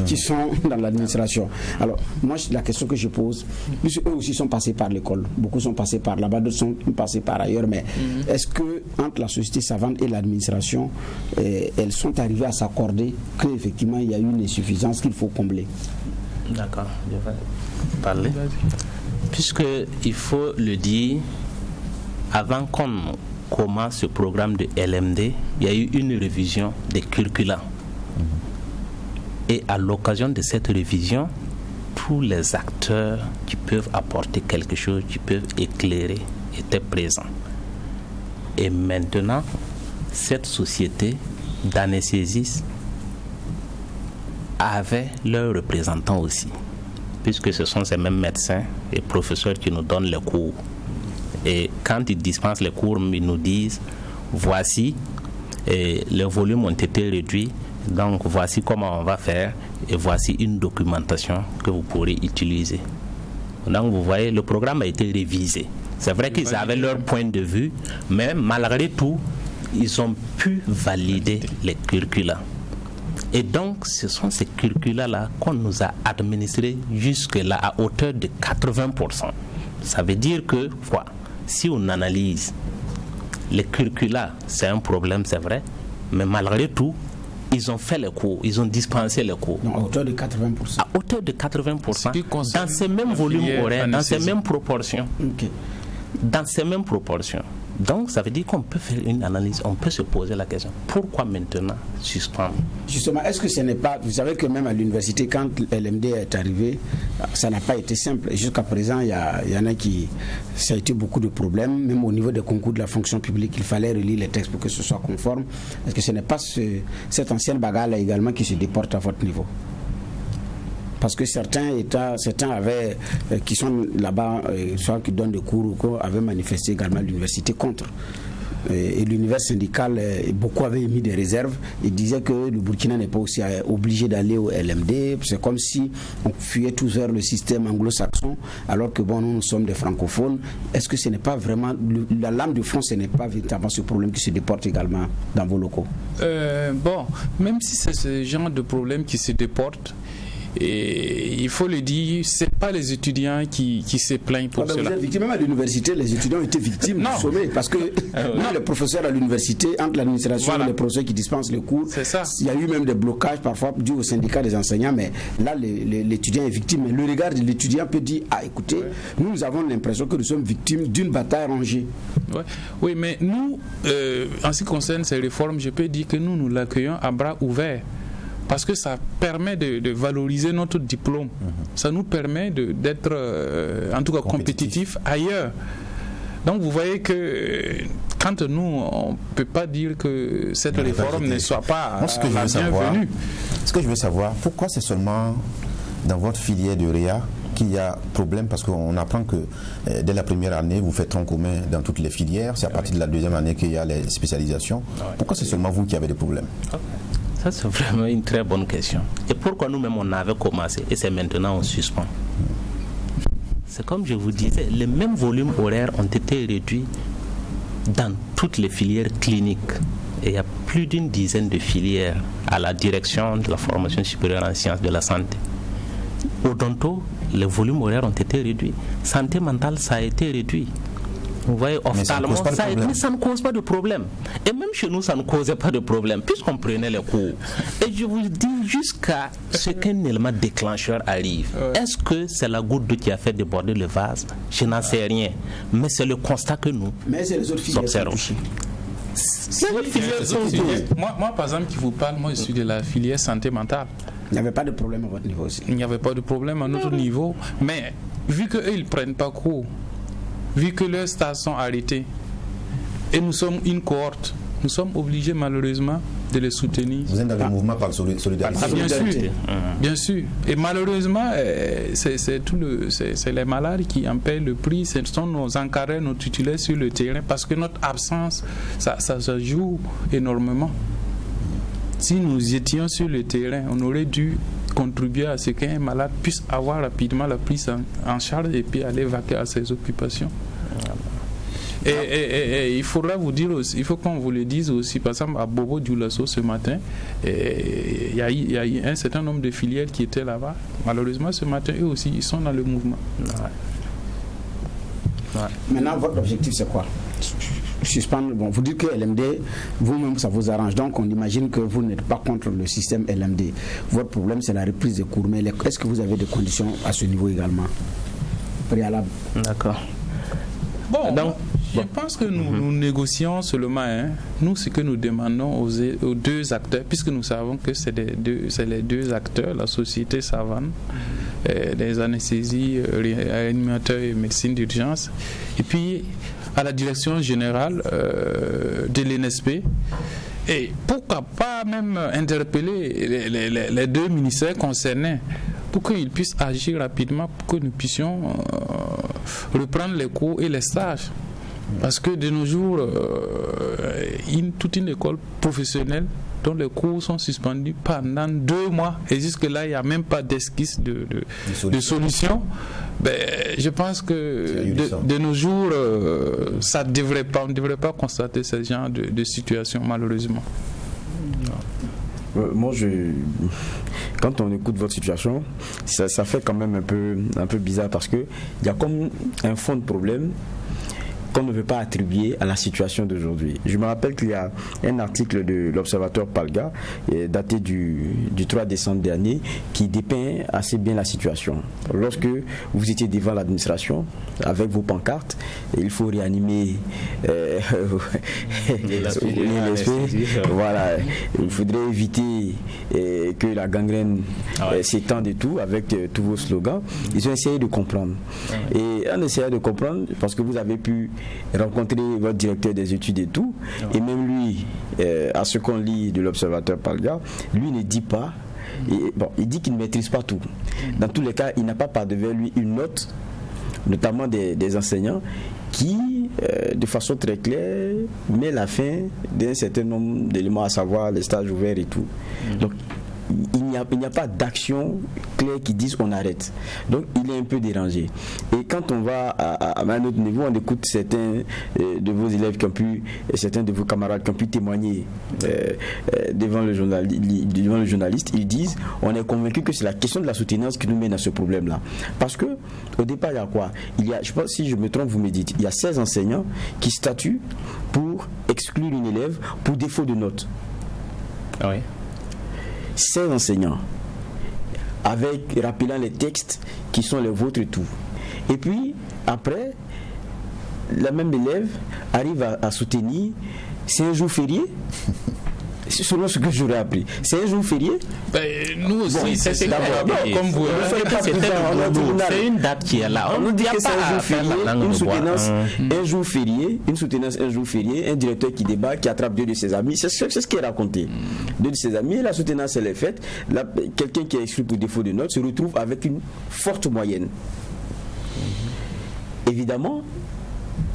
qui sont dans l'administration. Alors moi la question que je pose, puisque eux aussi sont passés par l'école, beaucoup sont passés par là-bas, d'autres sont passés par ailleurs, mais est-ce que entre la société savante et l'administration, elles sont arrivées à s'accorder qu'effectivement il y a une insuffisance qu'il faut combler? D'accord, je vais parler. Puisque il faut le dire, avant qu'on commence ce programme de LMD, il y a eu une révision des curricula. Et à l'occasion de cette révision, tous les acteurs qui peuvent apporter quelque chose, qui peuvent éclairer, étaient présents. Et maintenant, cette société d'anesthésistes avait leurs représentants aussi, puisque ce sont ces mêmes médecins et professeurs qui nous donnent les cours. Et quand ils dispensent les cours, ils nous disent voici, les volumes ont été réduits, donc voici comment on va faire, et voici une documentation que vous pourrez utiliser. Donc vous voyez, le programme a été révisé. C'est vrai qu'ils avaient leur point de vue, mais malgré tout, ils ont pu valider les curricula. Et donc, ce sont ces curricula-là qu'on nous a administrés jusque-là à hauteur de 80%. Ça veut dire que, si on analyse, les curricula, c'est un problème, c'est vrai, mais malgré tout, ils ont fait les cours, ils ont dispensé les cours. Donc, à hauteur de 80%. À hauteur de 80%, dans ces mêmes volumes horaires, dans ces mêmes proportions. Okay. Dans ces mêmes proportions. Donc, ça veut dire qu'on peut faire une analyse, on peut se poser la question, pourquoi maintenant suspendre? Justement, est-ce que ce n'est pas... Vous savez que même à l'université, quand LMD est arrivé, ça n'a pas été simple. Et jusqu'à présent, il y en a qui... Ça a été beaucoup de problèmes, même au niveau des concours de la fonction publique, il fallait relire les textes pour que ce soit conforme. Est-ce que ce n'est pas cette ancienne bagarre-là également qui se déporte à votre niveau? Parce que certains avaient, qui sont là-bas, soit qui donnent des cours, avaient manifesté également l'université contre. Et l'univers syndical, beaucoup avaient émis des réserves. Ils disaient que le Burkina n'est pas aussi obligé d'aller au LMD. C'est comme si on fuyait tous vers le système anglo-saxon, alors que nous sommes des francophones. Est-ce que ce n'est pas vraiment la lame de fond, ce n'est pas véritablement ce problème qui se déporte également dans vos locaux? Même si c'est ce genre de problème qui se déporte, Et il faut le dire, c'est pas les étudiants qui se plaignent pour cela. Vous êtes victime, même à l'université, les étudiants étaient victimes du sommet, parce que même les professeurs à l'université, entre l'administration et les professeurs qui dispensent les cours, il y a eu même des blocages parfois dus au syndicat des enseignants, mais là l'étudiant est victime. Mais le regard de l'étudiant peut dire, écoutez, nous avons l'impression que nous sommes victimes d'une bataille rangée. Oui, mais nous, en ce qui concerne ces réformes, je peux dire que nous l'accueillons à bras ouverts. Parce que ça permet de valoriser notre diplôme. Ça nous permet d'être, en tout cas, compétitifs ailleurs. Donc, vous voyez que quand nous, on ne peut pas dire que cette réforme ne soit pas la bienvenue. Ce que je veux savoir, pourquoi c'est seulement dans votre filière de REA qu'il y a problème, parce qu'on apprend que dès la première année, vous faites tronc commun dans toutes les filières. C'est à partir de la deuxième année qu'il y a les spécialisations. Pourquoi c'est seulement vous qui avez des problèmes? Ça, c'est vraiment une très bonne question. Et pourquoi nous-mêmes, on avait commencé et c'est maintenant on suspend? C'est comme je vous disais, les mêmes volumes horaires ont été réduits dans toutes les filières cliniques. Et il y a plus d'une dizaine de filières à la direction de la formation supérieure en sciences de la santé. Odonto, les volumes horaires ont été réduits. Santé mentale, ça a été réduit. Vous voyez, ophtalmo, ça ne cause pas de problème. Et même chez nous, ça ne causait pas de problème, puisqu'on prenait les cours. Et je vous dis, jusqu'à ce qu'un élément déclencheur arrive. Est-ce que c'est la goutte d'eau qui a fait déborder le vase? Je n'en sais rien. Mais c'est le constat que nous observons. Moi, par exemple, qui vous parle, moi, je suis de la filière santé mentale. Il n'y avait pas de problème à votre niveau aussi? Il n'y avait pas de problème à notre niveau. Mais vu qu'eux, ils ne prennent pas cours, vu que leurs stages sont arrêtés, et nous sommes une cohorte, nous sommes obligés malheureusement de les soutenir. Vous êtes dans le mouvement par solidarité. Bien sûr. Et malheureusement, c'est les malades qui en paient le prix. Ce sont nos encadrés, nos titulaires sur le terrain, parce que notre absence, ça joue énormément. Si nous étions sur le terrain, on aurait dû contribuer à ce qu'un malade puisse avoir rapidement la prise en charge et puis aller vaquer à ses occupations. Et il faudra vous dire aussi, il faut qu'on vous le dise aussi, par exemple à Bobo Dioulasso ce matin, il y a eu un certain nombre de filières qui étaient là-bas. Malheureusement ce matin, eux aussi, ils sont dans le mouvement. Maintenant, votre objectif c'est quoi? Suspendre, vous dites que LMD, vous-même ça vous arrange, donc on imagine que vous n'êtes pas contre le système LMD. Votre problème c'est la reprise des cours, mais est-ce que vous avez des conditions à ce niveau également préalables? D'accord. Je pense que nous négocions seulement. Nous, ce que nous demandons aux deux acteurs, puisque nous savons que c'est les deux acteurs, la société savane, les anesthésies, réanimateurs et médecine d'urgence, et puis à la direction générale de l'NSP. Et pourquoi pas même interpeller les deux ministères concernés pour qu'ils puissent agir rapidement, pour que nous puissions reprendre les cours et les stages. Parce que de nos jours, toute une école professionnelle dont les cours sont suspendus pendant 2 mois et jusque-là, il n'y a même pas d'esquisse de solution. Je pense que de nos jours, on ne devrait pas constater ce genre de situation, malheureusement. Moi, quand on écoute votre situation, ça fait quand même un peu bizarre parce qu'il y a comme un fond de problème qu'on ne veut pas attribuer à la situation d'aujourd'hui. Je me rappelle qu'il y a un article de l'Observateur Palga daté du 3 décembre dernier qui dépeint assez bien la situation. Lorsque vous étiez devant l'administration avec vos pancartes, il faut réanimer voilà, il faudrait éviter que la gangrène s'étende et tout avec tous vos slogans. Ils ont essayé de comprendre. Et en essayant de comprendre, parce que vous avez pu rencontrer votre directeur des études et tout, et même lui, à ce qu'on lit de l'Observateur Palga, lui ne dit pas, il dit qu'il ne maîtrise pas tout. Dans tous les cas, il n'a pas par devant lui une note, notamment des enseignants, qui, de façon très claire, met la fin d'un certain nombre d'éléments, à savoir les stages ouverts et tout. Donc, il n'y a pas d'action claire qui dise on arrête. Donc il est un peu dérangé. Et quand on va à un autre niveau, on écoute certains de vos élèves qui ont pu, certains de vos camarades qui ont pu témoigner devant le journaliste, ils disent on est convaincu que c'est la question de la soutenance qui nous mène à ce problème-là. Parce que au départ, il y a quoi? Il y a, je pense, si je me trompe, vous me dites, il y a 16 enseignants qui statuent pour exclure une élève pour défaut de notes. Oui. 16 enseignants, avec rappelant les textes qui sont les vôtres et tout. Et puis, après, la même élève arrive à soutenir, c'est un jour férié. Selon ce que j'aurais appris, c'est un jour férié. Nous aussi, c'est d'abord. Comme vous. C'est une date qui est là. On nous dit que c'est un jour férié, un jour férié, une soutenance un jour férié, un directeur qui débat, qui attrape 2 de ses amis. C'est ce qui est raconté. 2 de ses amis, la soutenance elle est faite. Quelqu'un qui est exclu pour défaut de notes se retrouve avec une forte moyenne. Évidemment,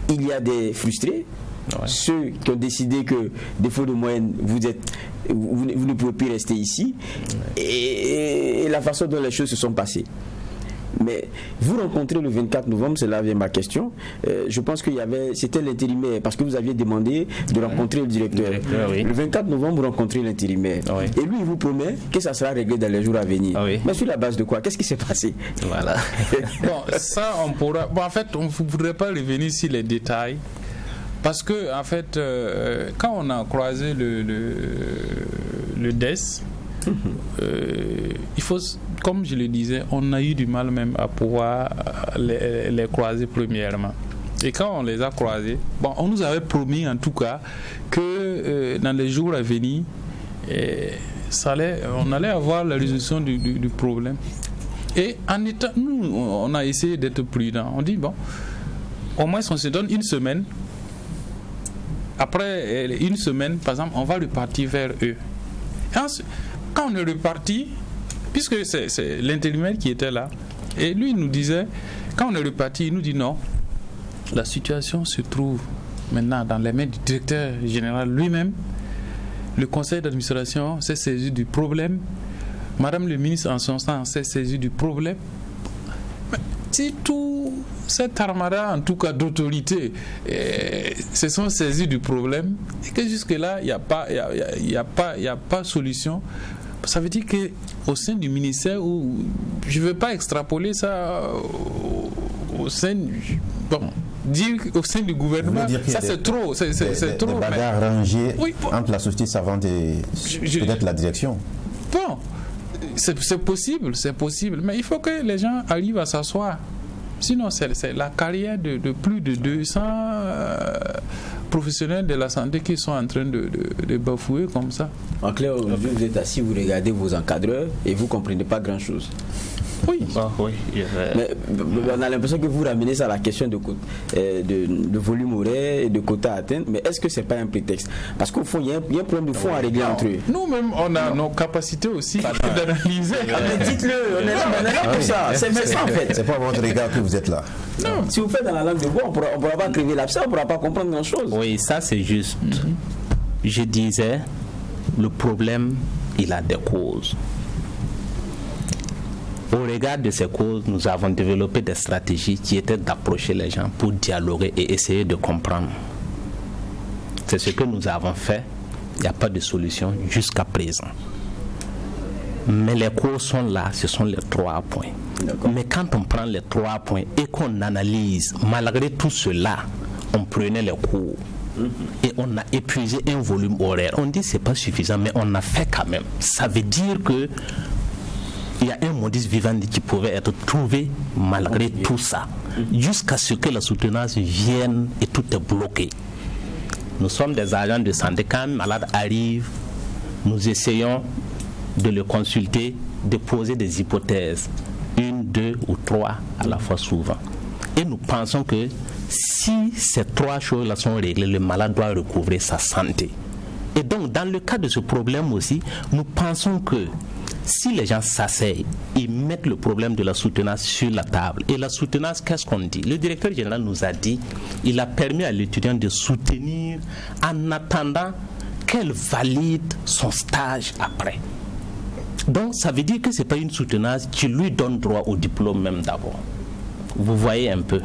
il y a des frustrés. Ouais. Ceux qui ont décidé que défaut de moyenne vous ne pouvez plus rester ici, et la façon dont les choses se sont passées. Mais vous rencontrez le 24 novembre, c'est là vient ma question. Je pense qu'il y avait, c'était l'intérimaire, parce que vous aviez demandé de rencontrer le directeur. Oui. Le 24 novembre, vous rencontrez l'intérimaire. Oui. Et lui, il vous promet que ça sera réglé dans les jours à venir. Oui. Mais sur la base de quoi? Qu'est-ce qui s'est passé? Voilà. Bon, ça, on pourra. Bon, en fait, on ne voudrait pas revenir sur les détails. Parce que, en fait, quand on a croisé le DES, il faut, comme je le disais, on a eu du mal même à pouvoir les croiser premièrement. Et quand on les a croisés, bon, on nous avait promis en tout cas que dans les jours à venir, on allait avoir la résolution du problème. Et en étant, nous, on a essayé d'être prudents. On dit, bon, au moins on se donne une semaine. Après une semaine, par exemple, on va repartir vers eux. Et ensuite, quand on est reparti, puisque c'est l'intérimaire qui était là, et lui il nous disait, quand on est reparti, il nous dit non, la situation se trouve maintenant dans les mains du directeur général lui-même. Le conseil d'administration s'est saisi du problème. Madame le ministre en son sens s'est saisi du problème. Mais si tout cette armada, en tout cas d'autorité, se sont saisis du problème et que jusque-là, il n'y a pas de solution, ça veut dire qu'au sein du ministère, je ne veux pas extrapoler ça au sein dire au sein du gouvernement, ça c'est trop. C'est trop. Des bagarres rangées entre la société savante et peut-être la direction. Bon, c'est possible, mais il faut que les gens arrivent à s'asseoir. Sinon, c'est la carrière de plus de 200 professionnels de la santé qui sont en train de bafouer comme ça. En clair, aujourd'hui, vous êtes assis, vous regardez vos encadreurs et vous ne comprenez pas grand-chose. Oui. Oui. Mais on a l'impression que vous ramenez ça à la question de volume horaire et de quotas à atteindre, mais est-ce que ce n'est pas un prétexte? Parce qu'au fond, il y a un problème de fond à régler entre eux. Nous-mêmes, on a nos capacités aussi d'analyser. Mais dites-le, on est là pour ça. C'est ça en fait. C'est pas votre regard que vous êtes là. Non. Si vous faites dans la langue de bois, on ne pourra pas crever l'abcès, on ne pourra pas comprendre grand-chose. Oui, ça c'est juste. Je disais, le problème, il a des causes. Au regard de ces causes, nous avons développé des stratégies qui étaient d'approcher les gens pour dialoguer et essayer de comprendre. C'est ce que nous avons fait. Il n'y a pas de solution jusqu'à présent. Mais les causes sont là, ce sont les 3 points. Mais quand on prend les 3 points et qu'on analyse, malgré tout cela, on prenait les cours. Et on a épuisé un volume horaire. On dit que ce n'est pas suffisant, mais on a fait quand même. Ça veut dire que il y a un modus vivendi qui pouvait être trouvé malgré tout ça, jusqu'à ce que la soutenance vienne et tout est bloqué. Nous sommes des agents de santé. Quand un malade arrive, nous essayons de le consulter, de poser des hypothèses, 1, 2 ou 3 à la fois souvent. Et nous pensons que si ces 3 choses-là sont réglées, le malade doit recouvrer sa santé. Et donc, dans le cas de ce problème aussi, nous pensons que si les gens s'asseyent, ils mettent le problème de la soutenance sur la table. Et la soutenance, qu'est-ce qu'on dit? Le directeur général nous a dit, il a permis à l'étudiant de soutenir en attendant qu'elle valide son stage après. Donc ça veut dire que ce n'est pas une soutenance qui lui donne droit au diplôme même d'abord. Vous voyez un peu.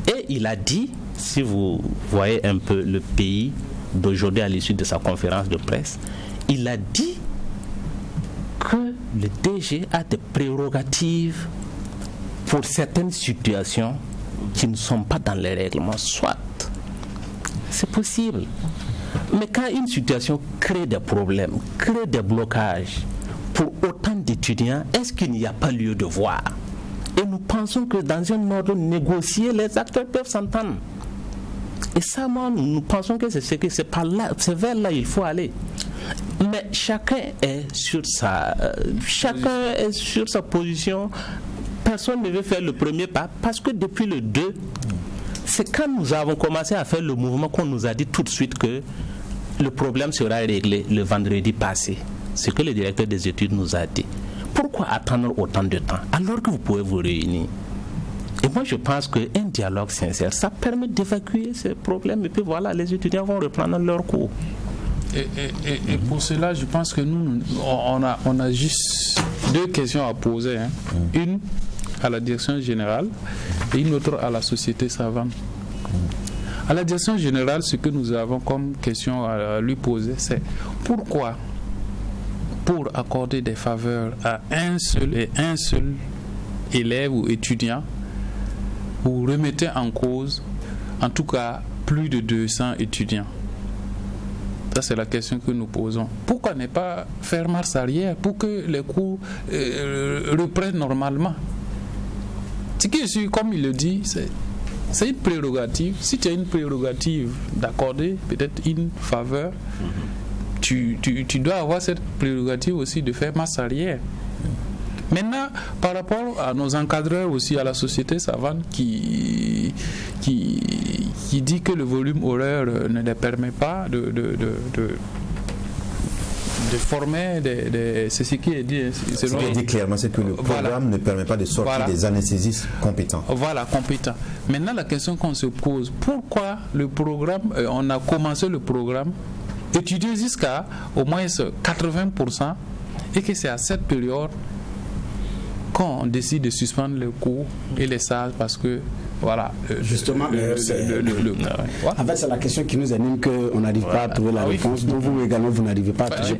Et il a dit, si vous voyez un peu le pays d'aujourd'hui à l'issue de sa conférence de presse, il a dit que le DG a des prérogatives pour certaines situations qui ne sont pas dans les règlements. Soit, c'est possible. Mais quand une situation crée des problèmes, crée des blocages pour autant d'étudiants, est-ce qu'il n'y a pas lieu de voir? Et nous pensons que dans un ordre négocié, les acteurs peuvent s'entendre. Et ça, moi, nous pensons que c'est par là, c'est vers là il faut aller. Mais chacun est sur sa position. Personne ne veut faire le premier pas parce que depuis le 2, c'est quand nous avons commencé à faire le mouvement qu'on nous a dit tout de suite que le problème sera réglé le vendredi passé. C'est ce que le directeur des études nous a dit. Pourquoi attendre autant de temps alors que vous pouvez vous réunir? Et moi je pense qu'un dialogue sincère, ça permet d'évacuer ces problèmes et puis voilà, les étudiants vont reprendre leur cours. Et pour cela, je pense que nous, on a juste deux questions à poser. Hein. Une à la direction générale et une autre à la société savante. À la direction générale, ce que nous avons comme question à lui poser, c'est pourquoi, pour accorder des faveurs à un seul élève ou étudiant, vous remettez en cause, en tout cas, plus de 200 étudiants. Ça, c'est la question que nous posons. Pourquoi ne pas faire marche arrière pour que les cours reprennent normalement? Ce qui est sûr, comme il le dit, c'est une prérogative. Si tu as une prérogative d'accorder peut-être une faveur, tu dois avoir cette prérogative aussi de faire marche arrière. Maintenant, par rapport à nos encadreurs aussi, à la société savante qui dit que le volume horaire ne les permet pas de former c'est ce qui est dit. Ce qui est dit clairement, c'est que le programme ne permet pas de sortir des anesthésistes compétents. Voilà, compétents. Maintenant, la question qu'on se pose, pourquoi le programme, on a commencé le programme, étudié jusqu'à au moins 80%, et que c'est à cette période qu'on décide de suspendre les cours et les salles parce que voilà. Justement, en fait, c'est la question qui nous anime qu'on n'arrive pas à trouver la réponse. Donc vous également, vous n'arrivez pas à trouver.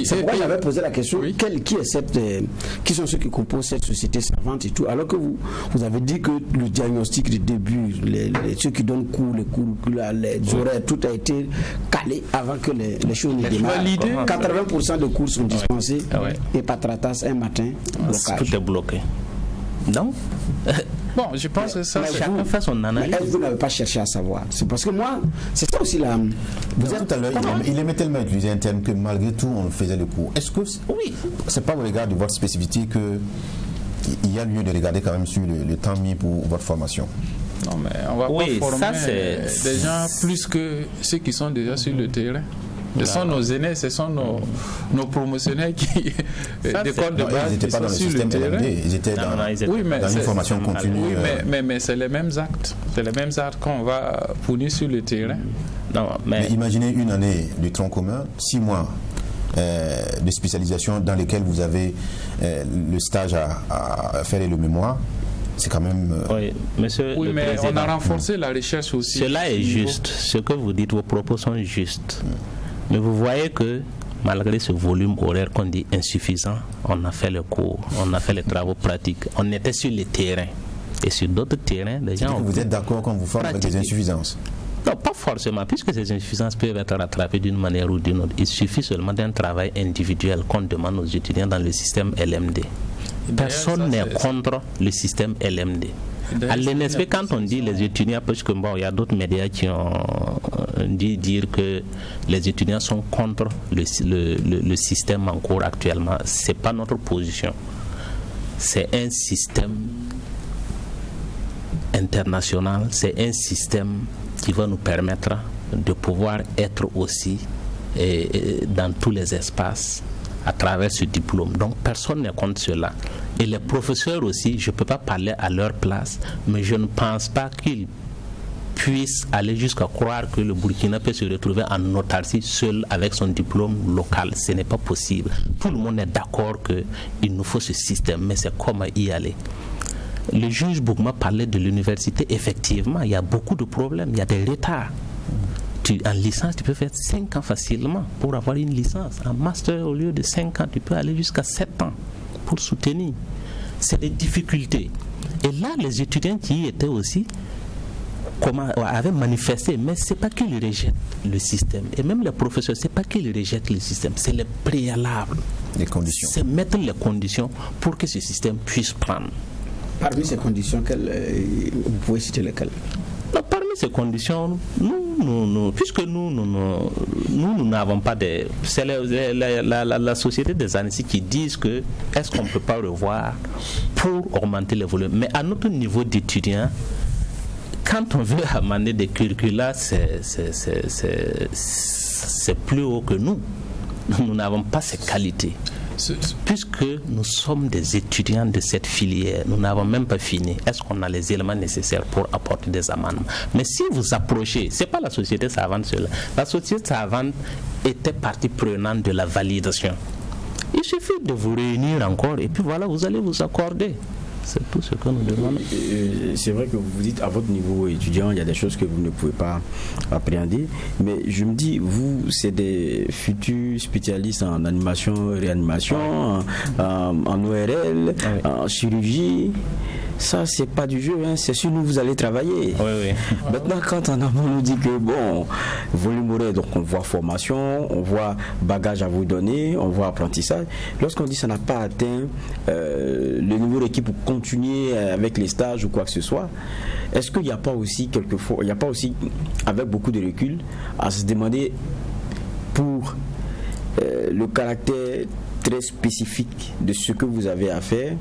C'est pourquoi j'avais posé la question qui sont ceux qui composent cette société savante et tout. Alors que vous avez dit que le diagnostic de début, ceux qui donnent cours, les horaires, tout a été calé avant que les choses ne démarrent. 80% de cours sont dispensés et patratas un matin, blocage. Tout est bloqué. Donc, bon, je pense que ça, chacun fait son analyse. Vous n'avez pas cherché à savoir. C'est parce que moi, c'est ça aussi la. Tout à l'heure, il aimait tellement utiliser un terme que malgré tout, on faisait le cours. Est-ce que c'est pas au regard de votre spécificité qu'il y a lieu de regarder quand même sur le temps mis pour votre formation? Non, mais on va pas former des gens plus que ceux qui sont déjà sur le terrain. Ce sont nos aînés, ce sont nos promotionnaires qui d'école de base. Ils n'étaient pas dans le système LMD, ils étaient dans une formation continue. Oui, mais c'est les mêmes actes. C'est les mêmes actes qu'on va fournir sur le terrain. Non, mais imaginez une année de tronc commun, 6 mois de spécialisation dans lesquels vous avez le stage à faire et le mémoire. C'est quand même. Oui, mais on a renforcé la recherche aussi. Cela est juste. Ce que vous dites, vos propos sont justes. Mais vous voyez que malgré ce volume horaire qu'on dit insuffisant, on a fait le cours, on a fait les travaux pratiques, on était sur les terrains. Et sur d'autres terrains, les gens. Vous êtes d'accord quand vous formez avec des insuffisances? Non, pas forcément, puisque ces insuffisances peuvent être rattrapées d'une manière ou d'une autre. Il suffit seulement d'un travail individuel qu'on demande aux étudiants dans le système LMD. Personne n'est contre le système LMD. À l'NSP, quand on dit les étudiants, parce que il y a d'autres médias qui ont dit dire que les étudiants sont contre le système en cours actuellement, c'est pas notre position. C'est un système international, c'est un système qui va nous permettre de pouvoir être aussi dans tous les espaces à travers ce diplôme. Donc personne n'est contre cela. Et les professeurs aussi, je ne peux pas parler à leur place, mais je ne pense pas qu'ils puisse aller jusqu'à croire que le Burkina peut se retrouver en autarcie seul avec son diplôme local. Ce n'est pas possible. Tout le monde est d'accord qu'il nous faut ce système, mais c'est comment y aller. Le juge Boukma parlait de l'université. Effectivement, il y a beaucoup de problèmes, il y a des retards. En licence, tu peux faire 5 ans facilement pour avoir une licence. En master, au lieu de 5 ans, tu peux aller jusqu'à 7 ans pour soutenir. C'est des difficultés. Et là, les étudiants qui y étaient aussi avaient manifesté, mais ce n'est pas qu'ils rejettent le système. Et même les professeurs, ce n'est pas qu'ils rejettent le système, c'est les préalables. Les conditions. C'est mettre les conditions pour que ce système puisse prendre. Parmi ces conditions, vous pouvez citer lesquelles? Parmi ces conditions, puisque nous n'avons pas de... C'est la société des ANSI qui disent que est-ce qu'on ne peut pas revoir pour augmenter les volumes. Mais à notre niveau d'étudiants, quand on veut amener des curricula, c'est plus haut que nous. Nous n'avons pas ces qualités. Puisque nous sommes des étudiants de cette filière, nous n'avons même pas fini. Est-ce qu'on a les éléments nécessaires pour apporter des amendements? Mais si vous approchez, ce n'est pas la société savante seule. La société savante était partie prenante de la validation. Il suffit de vous réunir encore et puis voilà, vous allez vous accorder. C'est tout ce que nous demandons. C'est vrai que vous dites à votre niveau étudiant, il y a des choses que vous ne pouvez pas appréhender. Mais je me dis, vous, c'est des futurs spécialistes en animation, réanimation, en ORL, en chirurgie. Ça, c'est pas du jeu, hein. C'est sur nous vous allez travailler. Oui. Maintenant, quand on nous dit que bon, volume horaire, donc on voit formation, on voit bagage à vous donner, on voit apprentissage. Lorsqu'on dit que ça n'a pas atteint le niveau requis pour continuer avec les stages ou quoi que ce soit, est-ce qu'il n'y a pas aussi quelquefois, il n'y a pas aussi, avec beaucoup de recul, à se demander pour le caractère très spécifique de ce que vous avez à faire,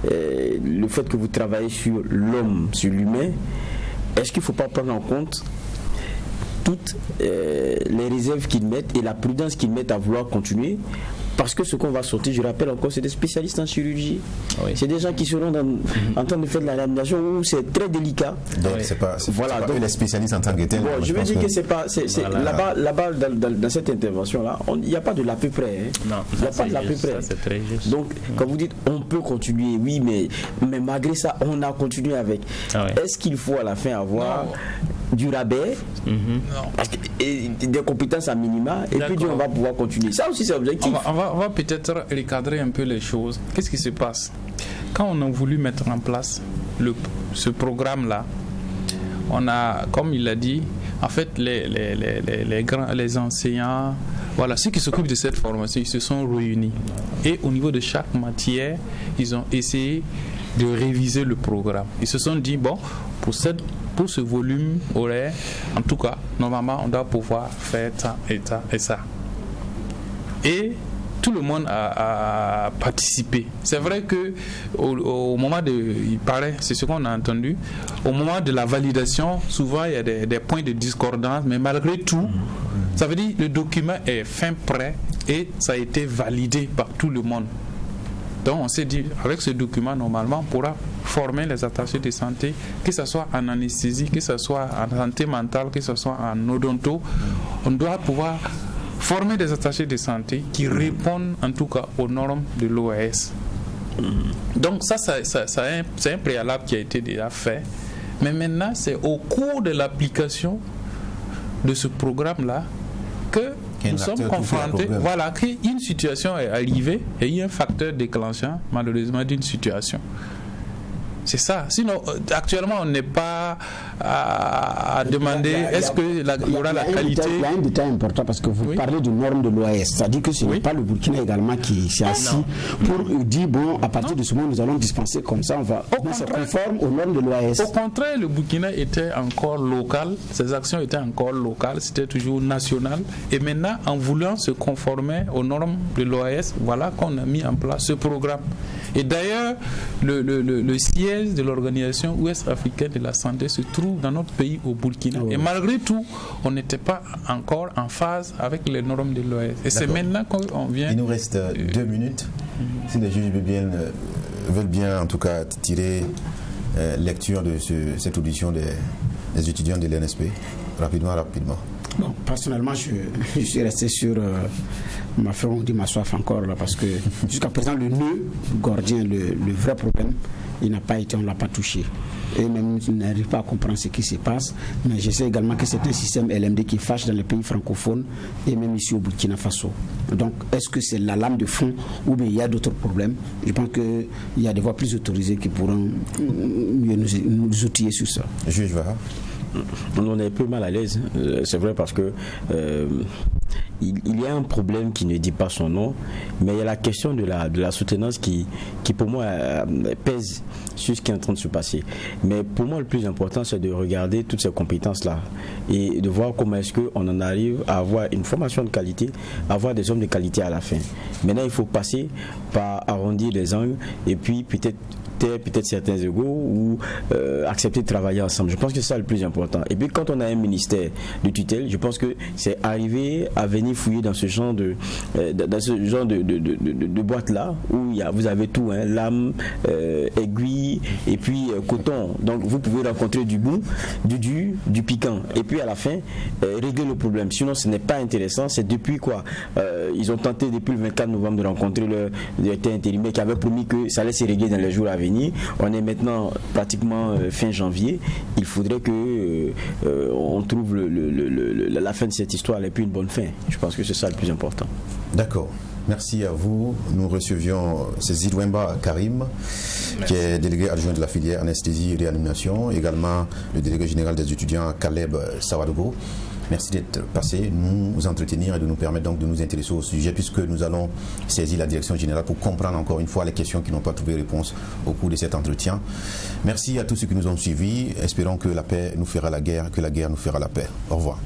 le fait que vous travaillez sur l'homme, sur l'humain, est-ce qu'il ne faut pas prendre en compte toutes les réserves qu'ils mettent et la prudence qu'ils mettent à vouloir continuer? Parce que ce qu'on va sortir, je rappelle encore, c'est des spécialistes en chirurgie. Oui. C'est des gens qui seront en train de faire de la réanimation où c'est très délicat. Donc c'est pas donc, les spécialistes en tant que tels. Bon, je veux dire que c'est pas là-bas dans cette intervention là, il n'y a pas de l'à peu près. Hein. Non, il n'y a pas de l'à peu près. Ça, c'est très juste. Donc quand vous dites on peut continuer, oui, mais malgré ça, on a continué avec. Est-ce qu'il faut à la fin avoir du rabais, et des compétences à minima, et puis on va pouvoir continuer? Ça aussi c'est objectif. On va peut-être recadrer un peu les choses. Qu'est-ce qui se passe? Quand on a voulu mettre en place ce programme-là, on a, comme il l'a dit, en fait, les enseignants, voilà, ceux qui s'occupent de cette formation, ils se sont réunis. Et au niveau de chaque matière, ils ont essayé de réviser le programme. Ils se sont dit, bon, pour ce volume horaire, en tout cas, normalement, on doit pouvoir faire ça et ça et ça. Et tout le monde a participé. C'est vrai que au moment il paraît, c'est ce qu'on a entendu, au moment de la validation, souvent il y a des points de discordance, mais malgré tout, ça veut dire que le document est fin prêt et ça a été validé par tout le monde. Donc on s'est dit, avec ce document, normalement, on pourra former les attachés de santé, que ce soit en anesthésie, que ce soit en santé mentale, que ce soit en odonto. On doit pouvoir former des attachés de santé qui répondent en tout cas aux normes de l'OAS. Donc ça c'est un préalable qui a été déjà fait. Mais maintenant, c'est au cours de l'application de ce programme-là que nous sommes confrontés, voilà, qu'une situation est arrivée et il y a un facteur déclenchant, malheureusement, d'une situation. C'est ça. Sinon, actuellement, on n'est pas à demander est-ce qu'il y aura la qualité. Il y a un détail important parce que vous parlez de normes de l'OAS. C'est-à-dire que ce n'est pas le Burkina également qui s'est assis pour dire bon, à partir de ce moment, nous allons dispenser comme ça, on se conforme aux normes de l'OAS. Au contraire, le Burkina était encore local, ses actions étaient encore locales, c'était toujours national. Et maintenant, en voulant se conformer aux normes de l'OAS, voilà qu'on a mis en place ce programme. Et d'ailleurs, le siège de l'Organisation ouest-africaine de la santé se trouve dans notre pays, au Burkina. Et malgré tout, on n'était pas encore en phase avec les normes de l'OAS. Et c'est maintenant qu'on vient... Il nous reste 2 minutes. Si les juges veulent bien, en tout cas, tirer lecture de cette audition des étudiants de l'NSP. Rapidement. Bon, personnellement, je suis resté sur ma faim, on dit ma soif encore, là, parce que jusqu'à présent, le nœud gordien, le vrai problème, il n'a pas été, on ne l'a pas touché. Et même, je n'arrive pas à comprendre ce qui se passe. Mais je sais également que c'est un système LMD qui fâche dans les pays francophones et même ici au Burkina Faso. Donc, est-ce que c'est la lame de fond ou bien il y a d'autres problèmes? Je pense qu'il y a des voies plus autorisées qui pourront mieux nous outiller sur ça. Juge Vara. On est un peu mal à l'aise, c'est vrai, parce que il y a un problème qui ne dit pas son nom, mais il y a la question de la soutenance qui pour moi pèse sur ce qui est en train de se passer. Mais pour moi, le plus important, c'est de regarder toutes ces compétences-là et de voir comment est-ce qu'on en arrive à avoir une formation de qualité, à avoir des hommes de qualité à la fin. Maintenant, il faut passer par arrondir les angles et puis peut-être certains égos ou accepter de travailler ensemble. Je pense que c'est ça le plus important. Et puis quand on a un ministère de tutelle, je pense que c'est arriver à venir fouiller dans ce genre de boîte-là où vous avez tout, hein, lame, aiguille et puis coton. Donc vous pouvez rencontrer du bout, du dur, du piquant. Et puis à la fin, régler le problème. Sinon, ce n'est pas intéressant. C'est depuis quoi ils ont tenté depuis le 24 novembre de rencontrer le directeur intérimaire qui avait promis que ça allait se régler dans les jours à venir. On est maintenant pratiquement fin janvier. Il faudrait que on trouve la fin de cette histoire et puis une bonne fin. Je pense que c'est ça le plus important. D'accord. Merci à vous. Nous recevions Zidwemba Karim, qui est délégué adjoint de la filière anesthésie et réanimation, également le délégué général des étudiants Caleb Sawadogo. Merci d'être passé, nous entretenir et de nous permettre donc de nous intéresser au sujet, puisque nous allons saisir la direction générale pour comprendre encore une fois les questions qui n'ont pas trouvé réponse au cours de cet entretien. Merci à tous ceux qui nous ont suivis. Espérons que la paix nous fera la guerre, que la guerre nous fera la paix. Au revoir.